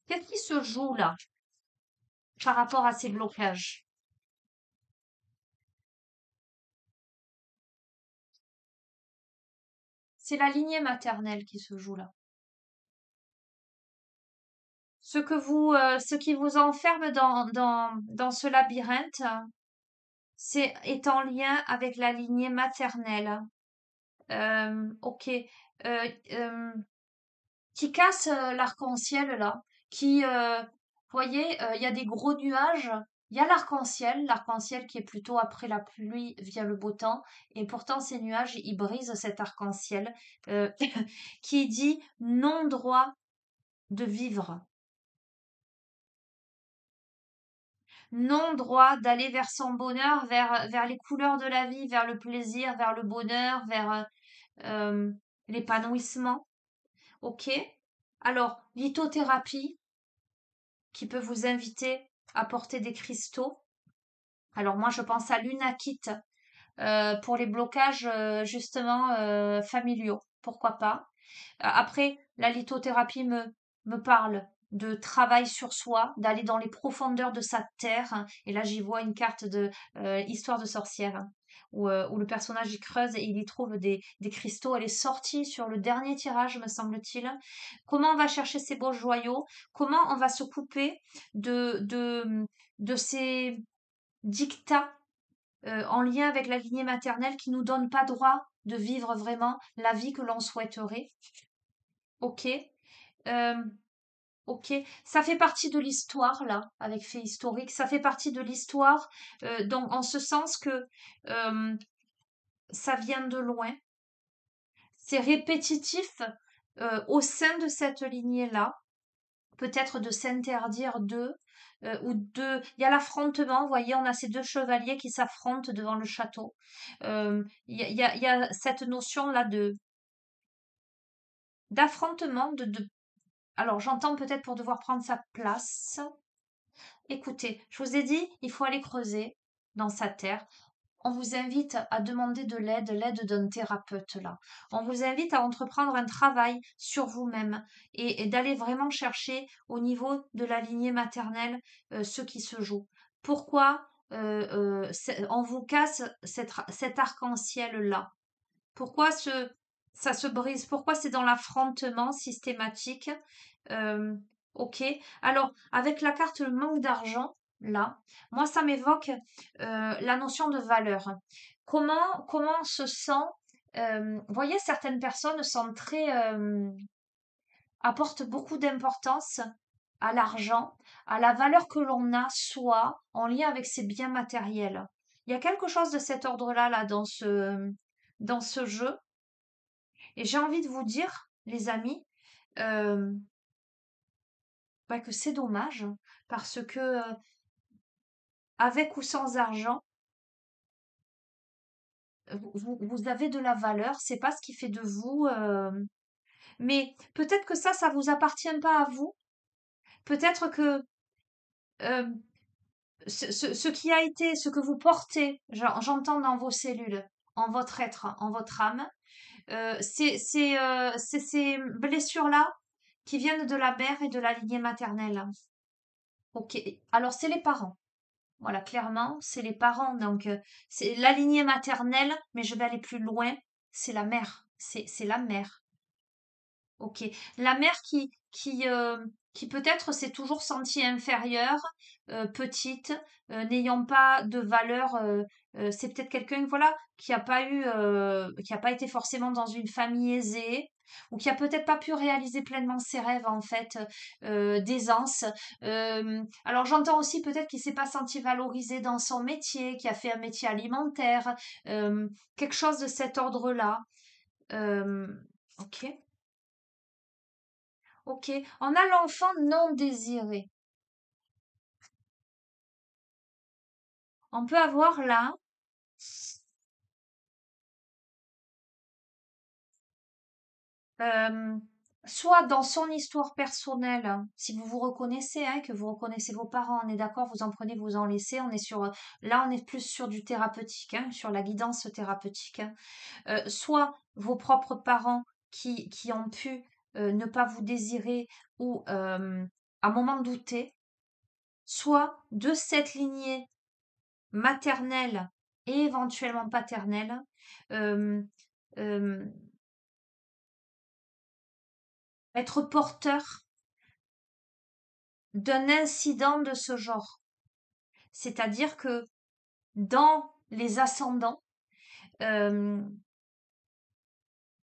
Qu'est-ce qui se joue là par rapport à ces blocages? C'est la lignée maternelle qui se joue là. Ce qui vous enferme dans ce labyrinthe, est en lien avec la lignée maternelle. Ok. Euh, qui casse l'arc-en-ciel là, voyez, il y a des gros nuages, il y a l'arc-en-ciel qui est plutôt après la pluie via le beau temps, et pourtant ces nuages, ils brisent cet arc-en-ciel euh, qui dit non-droit de vivre, non-droit d'aller vers son bonheur, vers les couleurs de la vie, vers le plaisir, vers le bonheur, vers euh, l'épanouissement. Ok? Alors, lithothérapie, qui peut vous inviter à porter des cristaux. Alors moi, je pense à l'unakite pour les blocages justement familiaux. Pourquoi pas? Après, la lithothérapie me parle de travail sur soi, d'aller dans les profondeurs de sa terre, hein. Et là, j'y vois une carte de Histoire de sorcière, hein, où le personnage y creuse et il y trouve des cristaux. Elle est sortie sur le dernier tirage, me semble-t-il. Comment on va chercher ces beaux joyaux? Comment on va se couper de ces dictats en lien avec la lignée maternelle qui nous donnent pas droit de vivre vraiment la vie que l'on souhaiterait? Ok. Euh, ok. Ça fait partie de l'histoire, là, avec fait historique. Ça fait partie de l'histoire, donc, en ce sens que euh, ça vient de loin. C'est répétitif au sein de cette lignée-là. Peut-être de s'interdire d'eux, ou de... Il y a l'affrontement, vous voyez, on a ces deux chevaliers qui s'affrontent devant le château. Il y a cette notion-là d'affrontement, alors j'entends peut-être pour devoir prendre sa place. Écoutez, je vous ai dit, il faut aller creuser dans sa terre. On vous invite à demander de l'aide d'un thérapeute là. On vous invite à entreprendre un travail sur vous-même et d'aller vraiment chercher au niveau de la lignée maternelle ce qui se joue. Pourquoi on vous casse cet arc-en-ciel là? Pourquoi ça se brise? Pourquoi c'est dans l'affrontement systématique? Euh, OK. Alors, avec la carte manque d'argent, là, moi, ça m'évoque la notion de valeur. Comment on se sent, vous voyez, certaines personnes sont très, apportent beaucoup d'importance à l'argent, à la valeur que l'on a, soit en lien avec ses biens matériels. Il y a quelque chose de cet ordre-là, là, dans ce jeu. Et j'ai envie de vous dire, les amis, euh, bah, que c'est dommage, parce que avec ou sans argent, vous avez de la valeur, c'est pas ce qui fait de vous. Mais peut-être que ça vous appartient pas à vous. Peut-être que euh, ce qui a été, ce que vous portez, j'entends dans vos cellules, en votre être, en votre âme, c'est ces blessures-là qui viennent de la mère et de la lignée maternelle. Ok, alors c'est les parents. Voilà, clairement, c'est les parents. Donc, c'est la lignée maternelle, mais je vais aller plus loin. C'est la mère. C'est la mère. Ok. La mère qui peut-être s'est toujours sentie inférieure, petite, n'ayant pas de valeur. C'est peut-être quelqu'un, voilà, qui a pas été forcément dans une famille aisée, ou qui a peut-être pas pu réaliser pleinement ses rêves, en fait, d'aisance. Alors j'entends aussi peut-être qu'il s'est pas senti valorisé dans son métier, qui a fait un métier alimentaire, quelque chose de cet ordre-là. Euh, ok. Ok. On a l'enfant non désiré. On peut avoir là, euh, soit dans son histoire personnelle, hein, si vous vous reconnaissez, hein, que vous reconnaissez vos parents, on est d'accord, vous en prenez, vous en laissez. On est sur, là, on est plus sur du thérapeutique, hein, sur la guidance thérapeutique, hein. Soit vos propres parents qui ont pu ne pas vous désirer ou à un moment douter, soit de cette lignée maternelle et éventuellement paternelle, euh, euh, être porteur d'un incident de ce genre. C'est-à-dire que dans les ascendants, euh,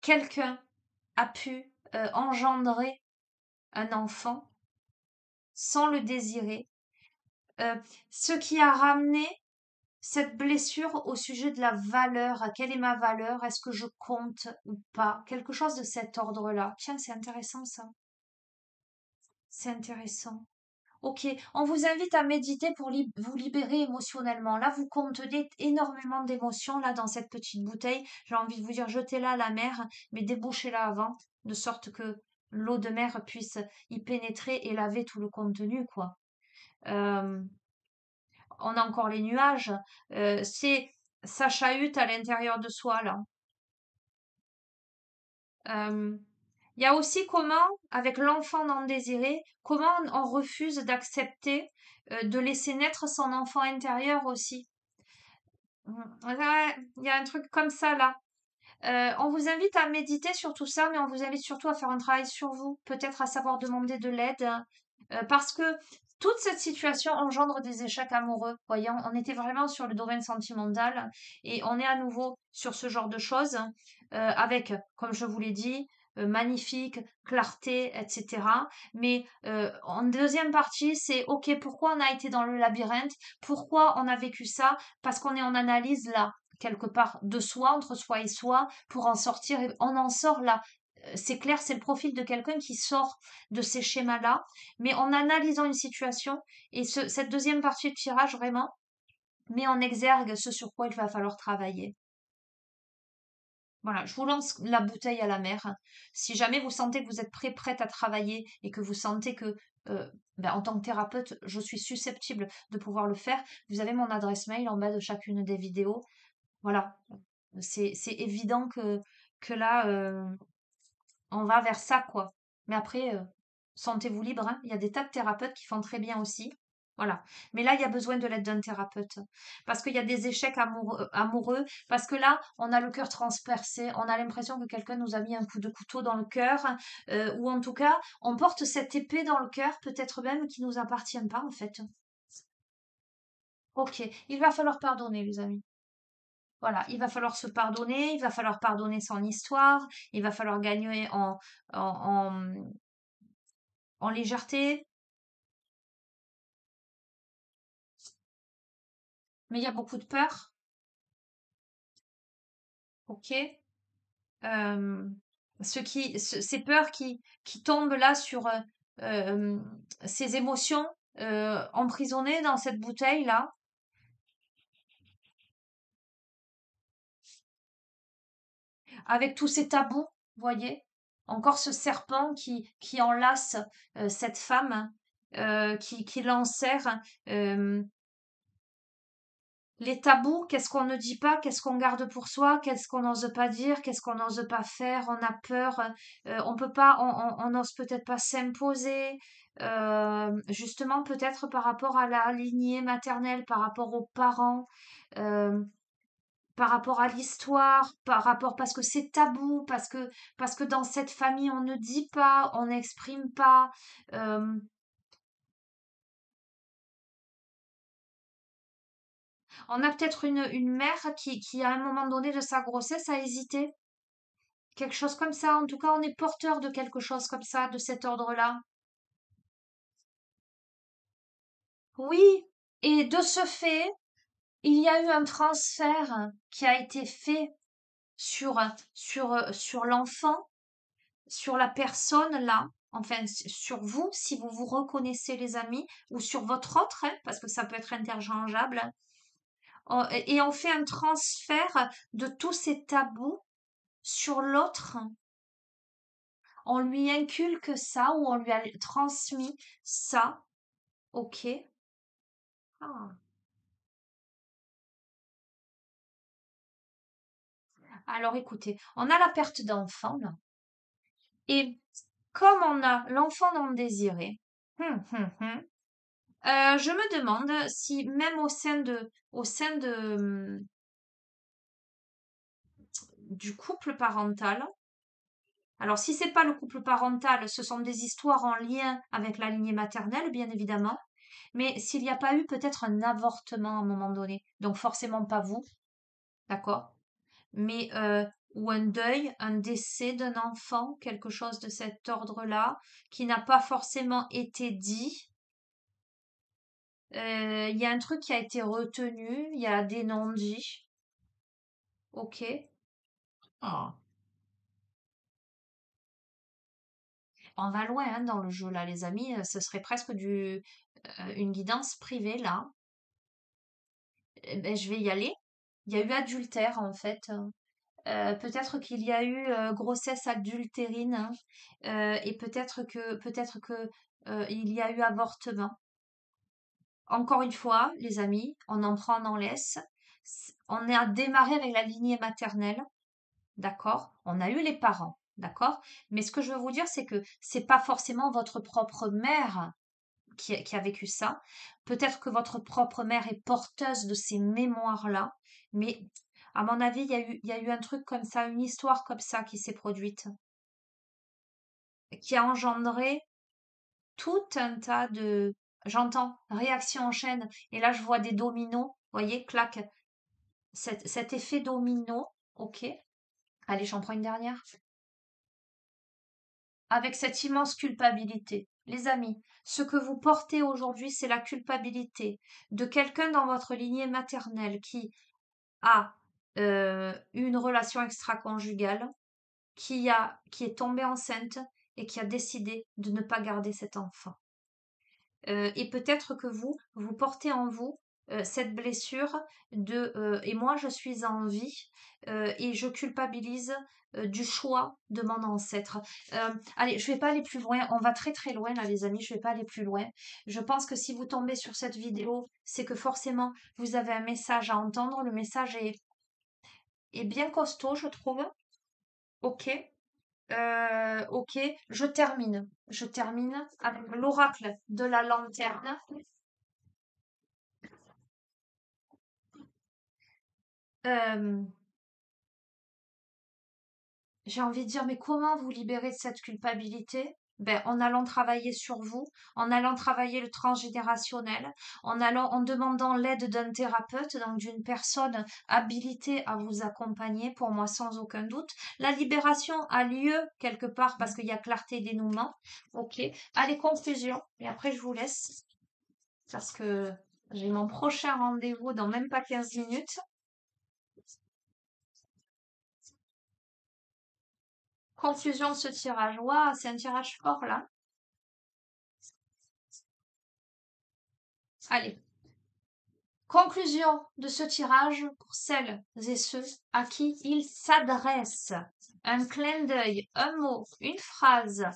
quelqu'un a pu engendrer un enfant sans le désirer, euh, ce qui a ramené cette blessure au sujet de la valeur. Quelle est ma valeur? Est-ce que je compte ou pas? Quelque chose de cet ordre-là. Tiens, c'est intéressant ça. C'est intéressant. Ok, on vous invite à méditer pour vous libérer émotionnellement. Là, vous contenez énormément d'émotions là dans cette petite bouteille. J'ai envie de vous dire, jetez-la à la mer, mais débouchez-la avant, de sorte que l'eau de mer puisse y pénétrer et laver tout le contenu, quoi. Euh, on a encore les nuages. C'est ça chahute à l'intérieur de soi là. Euh, Il y a aussi comment, avec l'enfant non désiré, comment on refuse d'accepter de laisser naître son enfant intérieur aussi. Ouais, il y a un truc comme ça là. On vous invite à méditer sur tout ça, mais on vous invite surtout à faire un travail sur vous, peut-être à savoir demander de l'aide, parce que toute cette situation engendre des échecs amoureux. Voyons, on était vraiment sur le domaine sentimental et on est à nouveau sur ce genre de choses, avec, comme je vous l'ai dit, magnifique, clarté, etc. Mais en deuxième partie, c'est OK, pourquoi on a été dans le labyrinthe? Pourquoi on a vécu ça? Parce qu'on est en analyse là quelque part de soi, entre soi et soi, pour en sortir. Et on en sort là. C'est clair, c'est le profil de quelqu'un qui sort de ces schémas-là, mais en analysant une situation, et cette deuxième partie de tirage vraiment met en exergue ce sur quoi il va falloir travailler. Voilà, je vous lance la bouteille à la mer. Si jamais vous sentez que vous êtes prête à travailler et que vous sentez que, ben, en tant que thérapeute, je suis susceptible de pouvoir le faire, vous avez mon adresse mail en bas de chacune des vidéos. Voilà, c'est évident que là, on va vers ça, quoi. Mais après, sentez-vous libre, hein. Il y a des tas de thérapeutes qui font très bien aussi. Voilà. Mais là, il y a besoin de l'aide d'un thérapeute. Parce qu'il y a des échecs amoureux. Parce que là, on a le cœur transpercé. On a l'impression que quelqu'un nous a mis un coup de couteau dans le cœur. Ou en tout cas, on porte cette épée dans le cœur, peut-être même qui nous appartient pas, en fait. Ok. Il va falloir pardonner, les amis. Voilà. Il va falloir se pardonner. Il va falloir pardonner son histoire. Il va falloir gagner en légèreté. Mais il y a beaucoup de peur. Ok. euh, ces peurs qui tombent là sur euh, ces émotions emprisonnées dans cette bouteille-là, avec tous ces tabous, voyez, encore ce serpent qui enlace cette femme, qui l'enserre. euh, Les tabous, qu'est-ce qu'on ne dit pas, qu'est-ce qu'on garde pour soi, qu'est-ce qu'on n'ose pas dire, qu'est-ce qu'on n'ose pas faire, on a peur, on peut pas, on n'ose peut-être pas s'imposer, justement peut-être par rapport à la lignée maternelle, par rapport aux parents, euh, par rapport à l'histoire, par rapport parce que c'est tabou, parce que dans cette famille on ne dit pas, on n'exprime pas. euh, on a peut-être une mère qui à un moment donné de sa grossesse a hésité. Quelque chose comme ça. En tout cas, on est porteur de quelque chose comme ça, de cet ordre-là. Oui. Et de ce fait, il y a eu un transfert qui a été fait sur l'enfant, sur la personne là, enfin sur vous, si vous vous reconnaissez les amis, ou sur votre autre, hein, parce que ça peut être interchangeable. Et on fait un transfert de tous ces tabous sur l'autre. On lui inculque ça ou on lui a transmis ça. Ok. Ah. Alors écoutez, on a la perte d'enfant là. Et comme on a l'enfant non désiré, hum, je me demande si même au sein de du couple parental, alors si c'est pas le couple parental, ce sont des histoires en lien avec la lignée maternelle, bien évidemment, mais s'il n'y a pas eu peut-être un avortement à un moment donné, donc forcément pas vous, d'accord? Mais ou un deuil, un décès d'un enfant, quelque chose de cet ordre-là, qui n'a pas forcément été dit. Il y a un truc qui a été retenu, il y a des non-dits. Ok. Ah. On va loin hein, dans le jeu là, les amis. Ce serait presque une guidance privée là. Eh ben, je vais y aller. Il y a eu adultère en fait. Peut-être qu'il y a eu grossesse adultérine hein, et peut-être que il y a eu avortement. Encore une fois, les amis, on en prend, on en laisse. On a démarré avec la lignée maternelle, d'accord? On a eu les parents, d'accord? Mais ce que je veux vous dire, c'est que c'est pas forcément votre propre mère qui a vécu ça. Peut-être que votre propre mère est porteuse de ces mémoires-là, mais à mon avis, il y a eu un truc comme ça, une histoire comme ça qui s'est produite, qui a engendré tout un tas de, j'entends, réactions en chaîne, et là je vois des dominos, voyez, clac, cet effet domino, ok, allez, j'en prends une dernière, avec cette immense culpabilité. Les amis, ce que vous portez aujourd'hui, c'est la culpabilité de quelqu'un dans votre lignée maternelle qui a eu une relation extra-conjugale, qui est tombée enceinte et qui a décidé de ne pas garder cet enfant. Et peut-être que vous portez en vous cette blessure et moi je suis en vie et je culpabilise du choix de mon ancêtre. Allez, je vais pas aller plus loin, on va très très loin là les amis, je vais pas aller plus loin. Je pense que si vous tombez sur cette vidéo, c'est que forcément vous avez un message à entendre. Le message est bien costaud, je trouve. Ok. Ok, je termine. Je termine avec l'oracle de la lanterne. Euh, J'ai envie de dire, mais comment vous libérer de cette culpabilité? Ben, en allant travailler sur vous, en allant travailler le transgénérationnel, en demandant l'aide d'un thérapeute, donc d'une personne habilitée à vous accompagner, pour moi, sans aucun doute. La libération a lieu quelque part parce qu'il y a clarté et dénouement. Ok. Allez, conclusion. Et après, je vous laisse parce que j'ai mon prochain rendez-vous dans même pas 15 minutes. Conclusion de ce tirage. Waouh, c'est un tirage fort là. Allez. Conclusion de ce tirage pour celles et ceux à qui il s'adresse. Un clin d'œil, un mot, une phrase,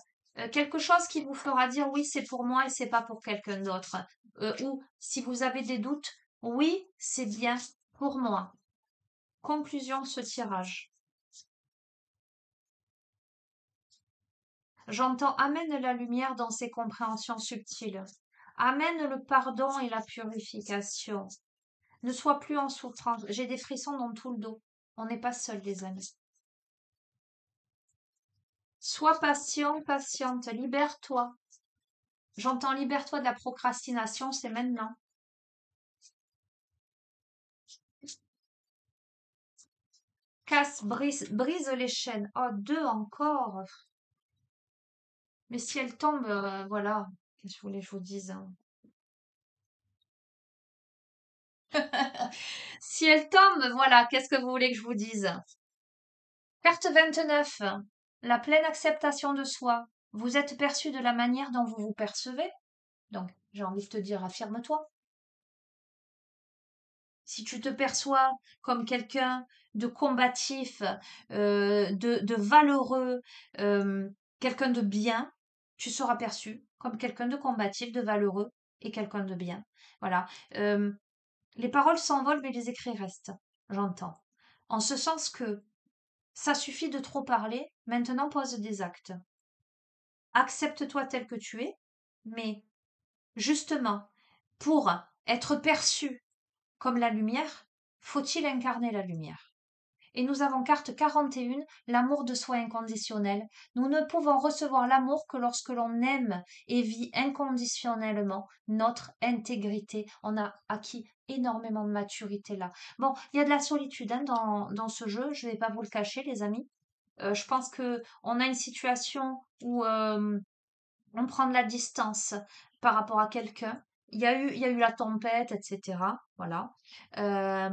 quelque chose qui vous fera dire oui, c'est pour moi et c'est pas pour quelqu'un d'autre. Ou si vous avez des doutes, oui, c'est bien pour moi. Conclusion de ce tirage. J'entends amène la lumière dans ses compréhensions subtiles. Amène le pardon et la purification. Ne sois plus en souffrance. J'ai des frissons dans tout le dos. On n'est pas seuls, les amis. Sois patient, patiente. Libère-toi. J'entends libère-toi de la procrastination, c'est maintenant. Casse, brise les chaînes. Oh, deux encore. Mais si elle tombe, voilà. Qu'est-ce que je voulais que je vous dise, hein. Si elle tombe, voilà. Qu'est-ce que vous voulez que je vous dise? Carte 29. La pleine acceptation de soi. Vous êtes perçu de la manière dont vous vous percevez. Donc, j'ai envie de te dire, affirme-toi. Si tu te perçois comme quelqu'un de combatif, de valeureux, quelqu'un de bien, tu seras perçu comme quelqu'un de combatif, de valeureux et quelqu'un de bien. Voilà. Euh, les paroles s'envolent, mais les écrits restent. J'entends. En ce sens que ça suffit de trop parler, maintenant pose des actes. Accepte-toi tel que tu es, mais justement, pour être perçu comme la lumière, faut-il incarner la lumière? Et nous avons carte 41, l'amour de soi inconditionnel. Nous ne pouvons recevoir l'amour que lorsque l'on aime et vit inconditionnellement notre intégrité. On a acquis énormément de maturité là. Bon, il y a de la solitude hein, dans ce jeu, je ne vais pas vous le cacher les amis. Je pense que on a une situation où on prend de la distance par rapport à quelqu'un. Il y a eu la tempête, etc. Voilà. Euh,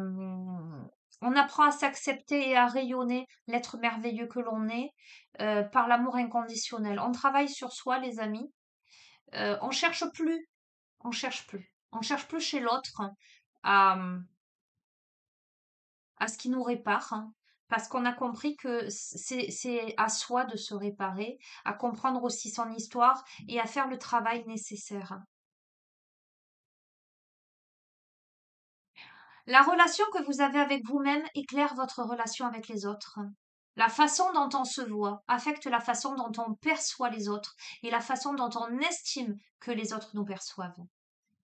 on apprend à s'accepter et à rayonner l'être merveilleux que l'on est par l'amour inconditionnel. On travaille sur soi, les amis. On cherche plus, on cherche plus, on cherche plus chez l'autre à, à ce qui nous répare, hein, parce qu'on a compris que c'est à soi de se réparer, à comprendre aussi son histoire et à faire le travail nécessaire. La relation que vous avez avec vous-même éclaire votre relation avec les autres. La façon dont on se voit affecte la façon dont on perçoit les autres et la façon dont on estime que les autres nous perçoivent.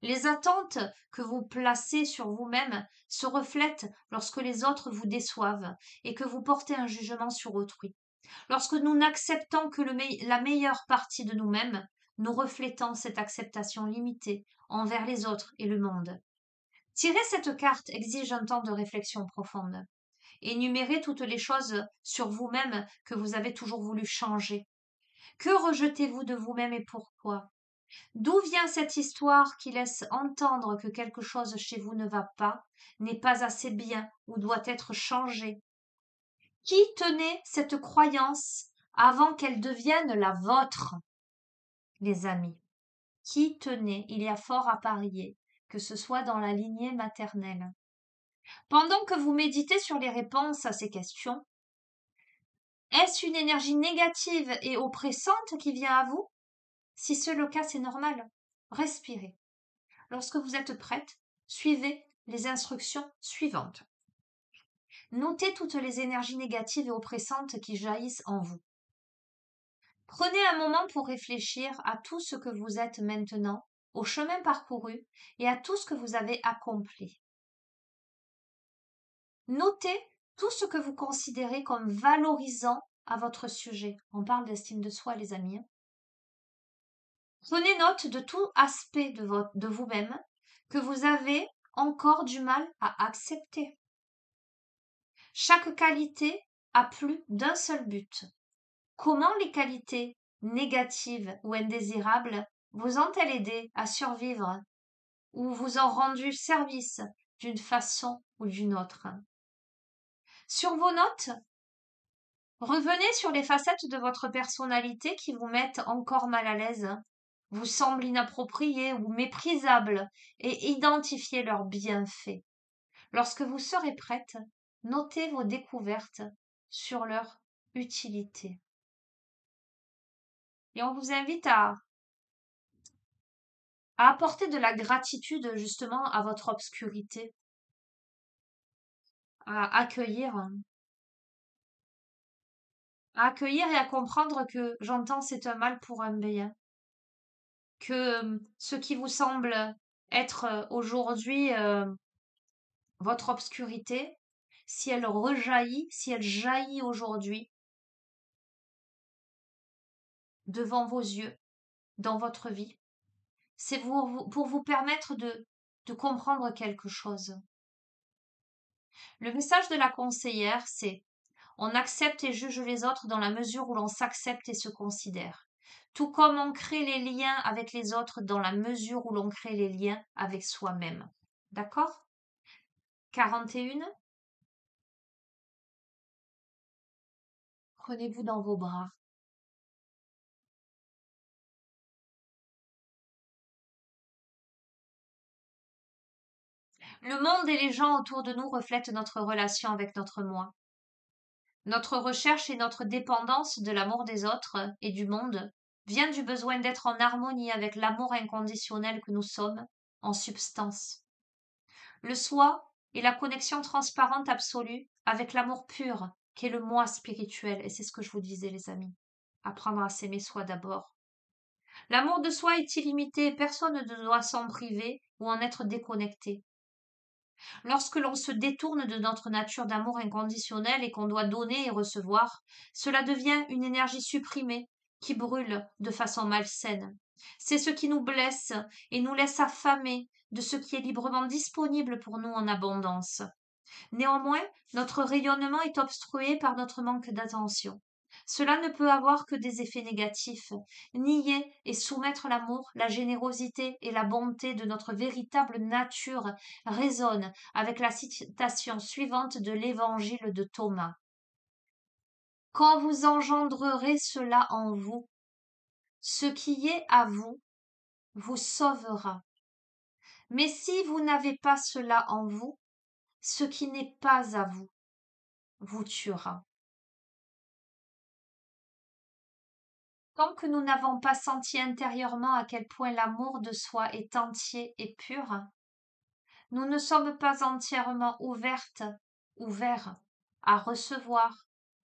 Les attentes que vous placez sur vous-même se reflètent lorsque les autres vous déçoivent et que vous portez un jugement sur autrui. Lorsque nous n'acceptons que la meilleure partie de nous-mêmes, nous reflétons cette acceptation limitée envers les autres et le monde. Tirer cette carte exige un temps de réflexion profonde. Énumérez toutes les choses sur vous-même que vous avez toujours voulu changer. Que rejetez-vous de vous-même et pourquoi? D'où vient cette histoire qui laisse entendre que quelque chose chez vous ne va pas, n'est pas assez bien ou doit être changé? Qui tenait cette croyance avant qu'elle devienne la vôtre, les amis? Qui tenait, il y a fort à parier, que ce soit dans la lignée maternelle. Pendant que vous méditez sur les réponses à ces questions, est-ce une énergie négative et oppressante qui vient à vous? Si c'est le cas, c'est normal. Respirez. Lorsque vous êtes prête, suivez les instructions suivantes. Notez toutes les énergies négatives et oppressantes qui jaillissent en vous. Prenez un moment pour réfléchir à tout ce que vous êtes maintenant, au chemin parcouru et à tout ce que vous avez accompli. Notez tout ce que vous considérez comme valorisant à votre sujet. On parle d'estime de soi, les amis, hein. Prenez note de tout aspect de vous-même que vous avez encore du mal à accepter. Chaque qualité a plus d'un seul but. Comment les qualités négatives ou indésirables vous ont-elles aidé à survivre ou vous ont rendu service d'une façon ou d'une autre? Sur vos notes, revenez sur les facettes de votre personnalité qui vous mettent encore mal à l'aise, vous semblent inappropriées ou méprisables et identifiez leurs bienfaits. Lorsque vous serez prête, notez vos découvertes sur leur utilité. Et on vous invite à apporter de la gratitude justement à votre obscurité, à accueillir et à comprendre que j'entends c'est un mal pour un bien, que ce qui vous semble être aujourd'hui votre obscurité, si elle rejaillit, si elle jaillit aujourd'hui devant vos yeux, dans votre vie, c'est pour vous permettre de comprendre quelque chose. Le message de la conseillère, c'est: on accepte et juge les autres dans la mesure où l'on s'accepte et se considère. Tout comme on crée les liens avec les autres dans la mesure où l'on crée les liens avec soi-même. D'accord? 41. Prenez-vous dans vos bras. Le monde et les gens autour de nous reflètent notre relation avec notre moi. Notre recherche et notre dépendance de l'amour des autres et du monde vient du besoin d'être en harmonie avec l'amour inconditionnel que nous sommes en substance. Le soi est la connexion transparente absolue avec l'amour pur qu'est le moi spirituel. Et c'est ce que je vous disais, les amis. Apprendre à s'aimer soi d'abord. L'amour de soi est illimité et personne ne doit s'en priver ou en être déconnecté. Lorsque l'on se détourne de notre nature d'amour inconditionnel et qu'on doit donner et recevoir, cela devient une énergie supprimée qui brûle de façon malsaine. C'est ce qui nous blesse et nous laisse affamés de ce qui est librement disponible pour nous en abondance. Néanmoins, notre rayonnement est obstrué par notre manque d'attention. Cela ne peut avoir que des effets négatifs. Nier et soumettre l'amour, la générosité et la bonté de notre véritable nature résonne avec la citation suivante de l'évangile de Thomas. Quand vous engendrerez cela en vous, ce qui est à vous vous sauvera. Mais si vous n'avez pas cela en vous, ce qui n'est pas à vous vous tuera. Tant que nous n'avons pas senti intérieurement à quel point l'amour de soi est entier et pur, nous ne sommes pas entièrement ouverts à recevoir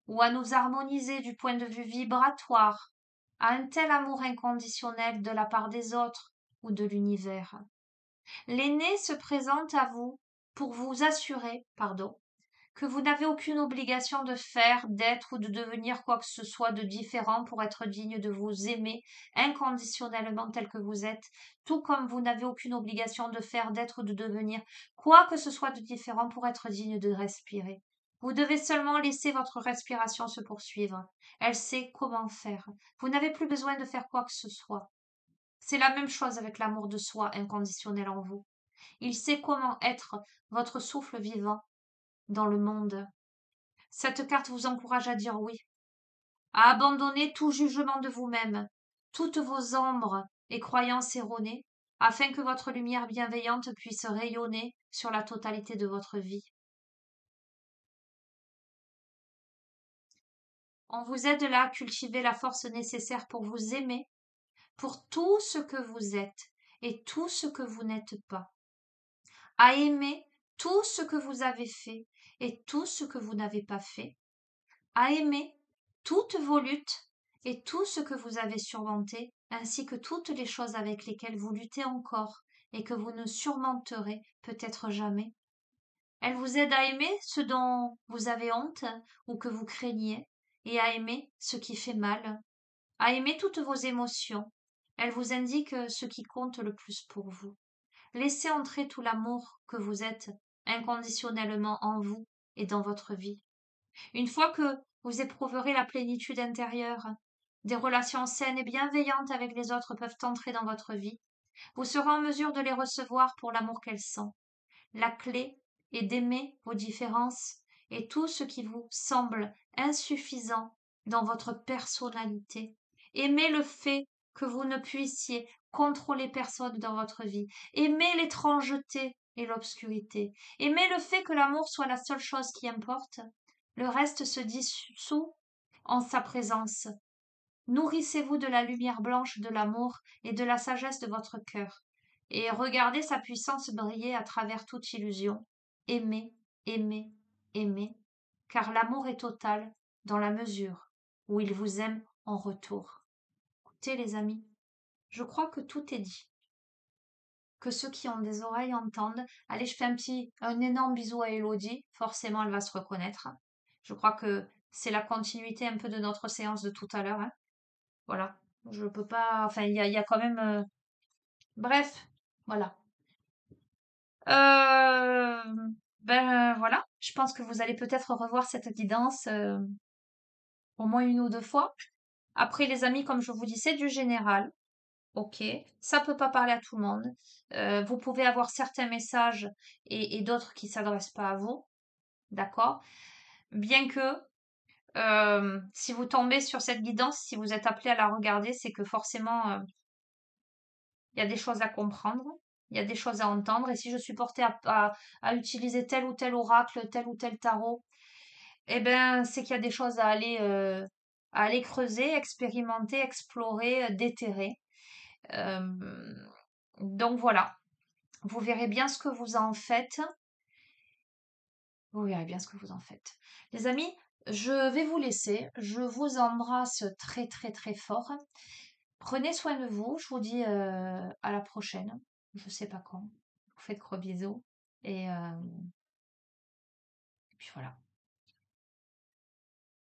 ou à nous harmoniser du point de vue vibratoire à un tel amour inconditionnel de la part des autres ou de l'univers. L'aîné se présente à vous pour vous assurer, que vous n'avez aucune obligation de faire, d'être ou de devenir quoi que ce soit de différent pour être digne de vous aimer inconditionnellement tel que vous êtes, tout comme vous n'avez aucune obligation de faire, d'être ou de devenir quoi que ce soit de différent pour être digne de respirer. Vous devez seulement laisser votre respiration se poursuivre. Elle sait comment faire. Vous n'avez plus besoin de faire quoi que ce soit. C'est la même chose avec l'amour de soi inconditionnel en vous. Il sait comment être votre souffle vivant dans le monde. Cette carte vous encourage à dire oui, à abandonner tout jugement de vous-même, toutes vos ombres et croyances erronées, afin que votre lumière bienveillante puisse rayonner sur la totalité de votre vie. On vous aide là à cultiver la force nécessaire pour vous aimer, pour tout ce que vous êtes et tout ce que vous n'êtes pas, à aimer tout ce que vous avez fait et tout ce que vous n'avez pas fait, à aimer toutes vos luttes et tout ce que vous avez surmonté, ainsi que toutes les choses avec lesquelles vous luttez encore et que vous ne surmonterez peut-être jamais, Elle vous aide à aimer ce dont vous avez honte ou que vous craignez, et à aimer ce qui fait mal, à aimer toutes vos émotions. Elle vous indique ce qui compte le plus pour vous. Laissez entrer tout l'amour que vous êtes inconditionnellement en vous et dans votre vie. Une fois que vous éprouverez la plénitude intérieure, des relations saines et bienveillantes avec les autres peuvent entrer dans votre vie. Vous serez en mesure de les recevoir pour l'amour qu'elles sont. La clé est d'aimer vos différences et tout ce qui vous semble insuffisant dans votre personnalité. Aimez le fait que vous ne puissiez contrôler personne dans votre vie. Aimez l'étrangeté et l'obscurité. Aimez le fait que l'amour soit la seule chose qui importe. Le reste se dissout en sa présence. Nourrissez-vous de la lumière blanche de l'amour et de la sagesse de votre cœur, et regardez sa puissance briller à travers toute illusion. Aimez, aimez, aimez, car l'amour est total dans la mesure où il vous aime en retour. Écoutez les amis, je crois que tout est dit. Que ceux qui ont des oreilles entendent. Allez, je fais un énorme bisou à Elodie. Forcément, elle va se reconnaître. Je crois que c'est la continuité un peu de notre séance de tout à l'heure, hein. Voilà. Je peux pas. Enfin, il y a quand même. Bref, voilà. Euh, Ben voilà. Je pense que vous allez peut-être revoir cette guidance au moins une ou deux fois. Après, les amis, comme je vous dis, c'est du général. Ok. Ça peut pas parler à tout le monde. Vous pouvez avoir certains messages et d'autres qui s'adressent pas à vous. D'accord? Bien que si vous tombez sur cette guidance, si vous êtes appelé à la regarder, c'est que forcément il y a des choses à comprendre, il y a des choses à entendre. Et si je suis portée à utiliser tel ou tel oracle, tel ou tel tarot, eh ben, c'est qu'il y a des choses à aller creuser, expérimenter, explorer, déterrer. Euh, donc voilà, vous verrez bien ce que vous en faites. Vous verrez bien ce que vous en faites. Les amis, je vais vous laisser. Je vous embrasse très très très fort. Prenez soin de vous. Je vous dis à la prochaine. Je sais pas quand. Je vous fais de gros bisous. Et puis voilà.